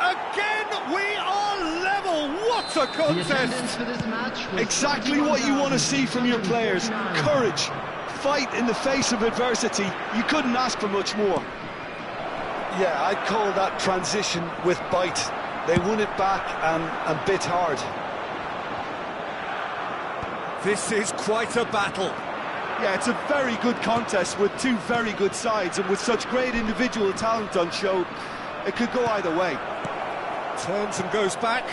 Again, we are level! What a contest! For this match was exactly what you want to see from your players. Courage, fight in the face of adversity. You couldn't ask for much more. Yeah, I'd call that transition with bite. They won it back and bit hard. This is quite a battle. Yeah, it's a very good contest with two very good sides, and with such great individual talent on show, it could go either way. Turns and goes back.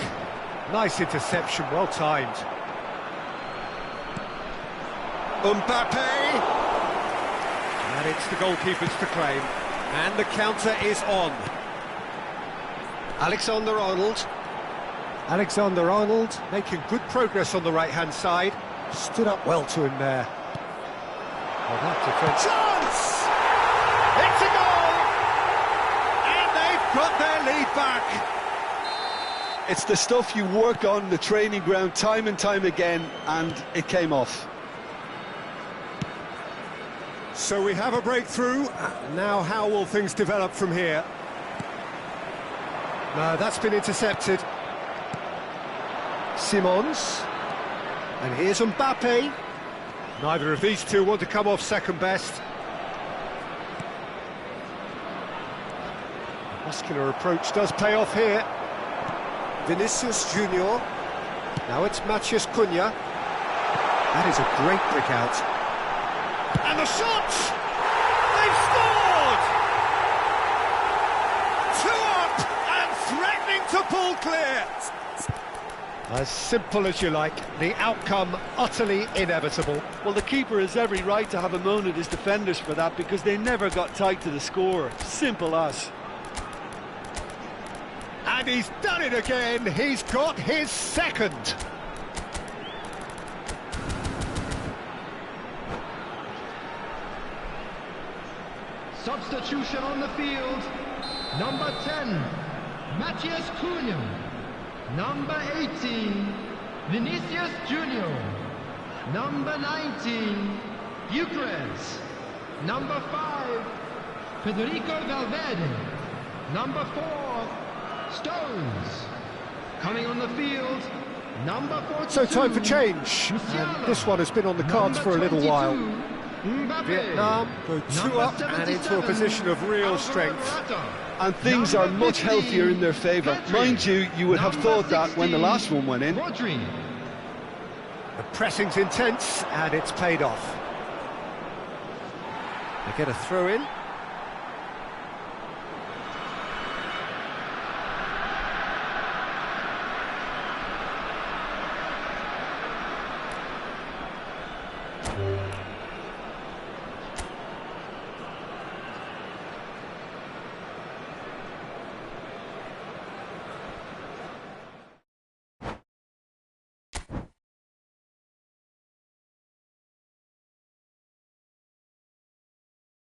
Nice interception, well timed. Mbappe! And it's the goalkeepers to claim. And the counter is on. Alexander-Arnold. Alexander-Arnold making good progress on the right-hand side. Stood up well to him there. Well, that defence... Chance! It's a goal! And they've got their lead back. It's the stuff you work on the training ground time and time again, and it came off. So we have a breakthrough. Now how will things develop from here? No, that's been intercepted. Simons. And here's Mbappe. Neither of these two want to come off second best. The muscular approach does pay off here. Vinicius Junior. Now it's Matheus Cunha. That is a great break out. And the shot! They've scored! 2 up and threatening to pull clear. As simple as you like, the outcome utterly inevitable. Well, the keeper has every right to have a moan at his defenders for that, because they never got tight to the score. Simple as. And he's done it again. He's got his second. Substitution on the field. Number 10, Matheus Cunha. Number 18, Vinicius Junior. Number 19, Gyökeres. Number 5, Federico Valverde. Number 4, Stones. Coming on the field, number 42. So time for change. And this one has been on the cards for a little while. Vietnam go 2 up and into a position of real strength. And things are much healthier in their favour. Mind you, you would have thought that when the last one went in. The pressing's intense and it's paid off. They get a throw in.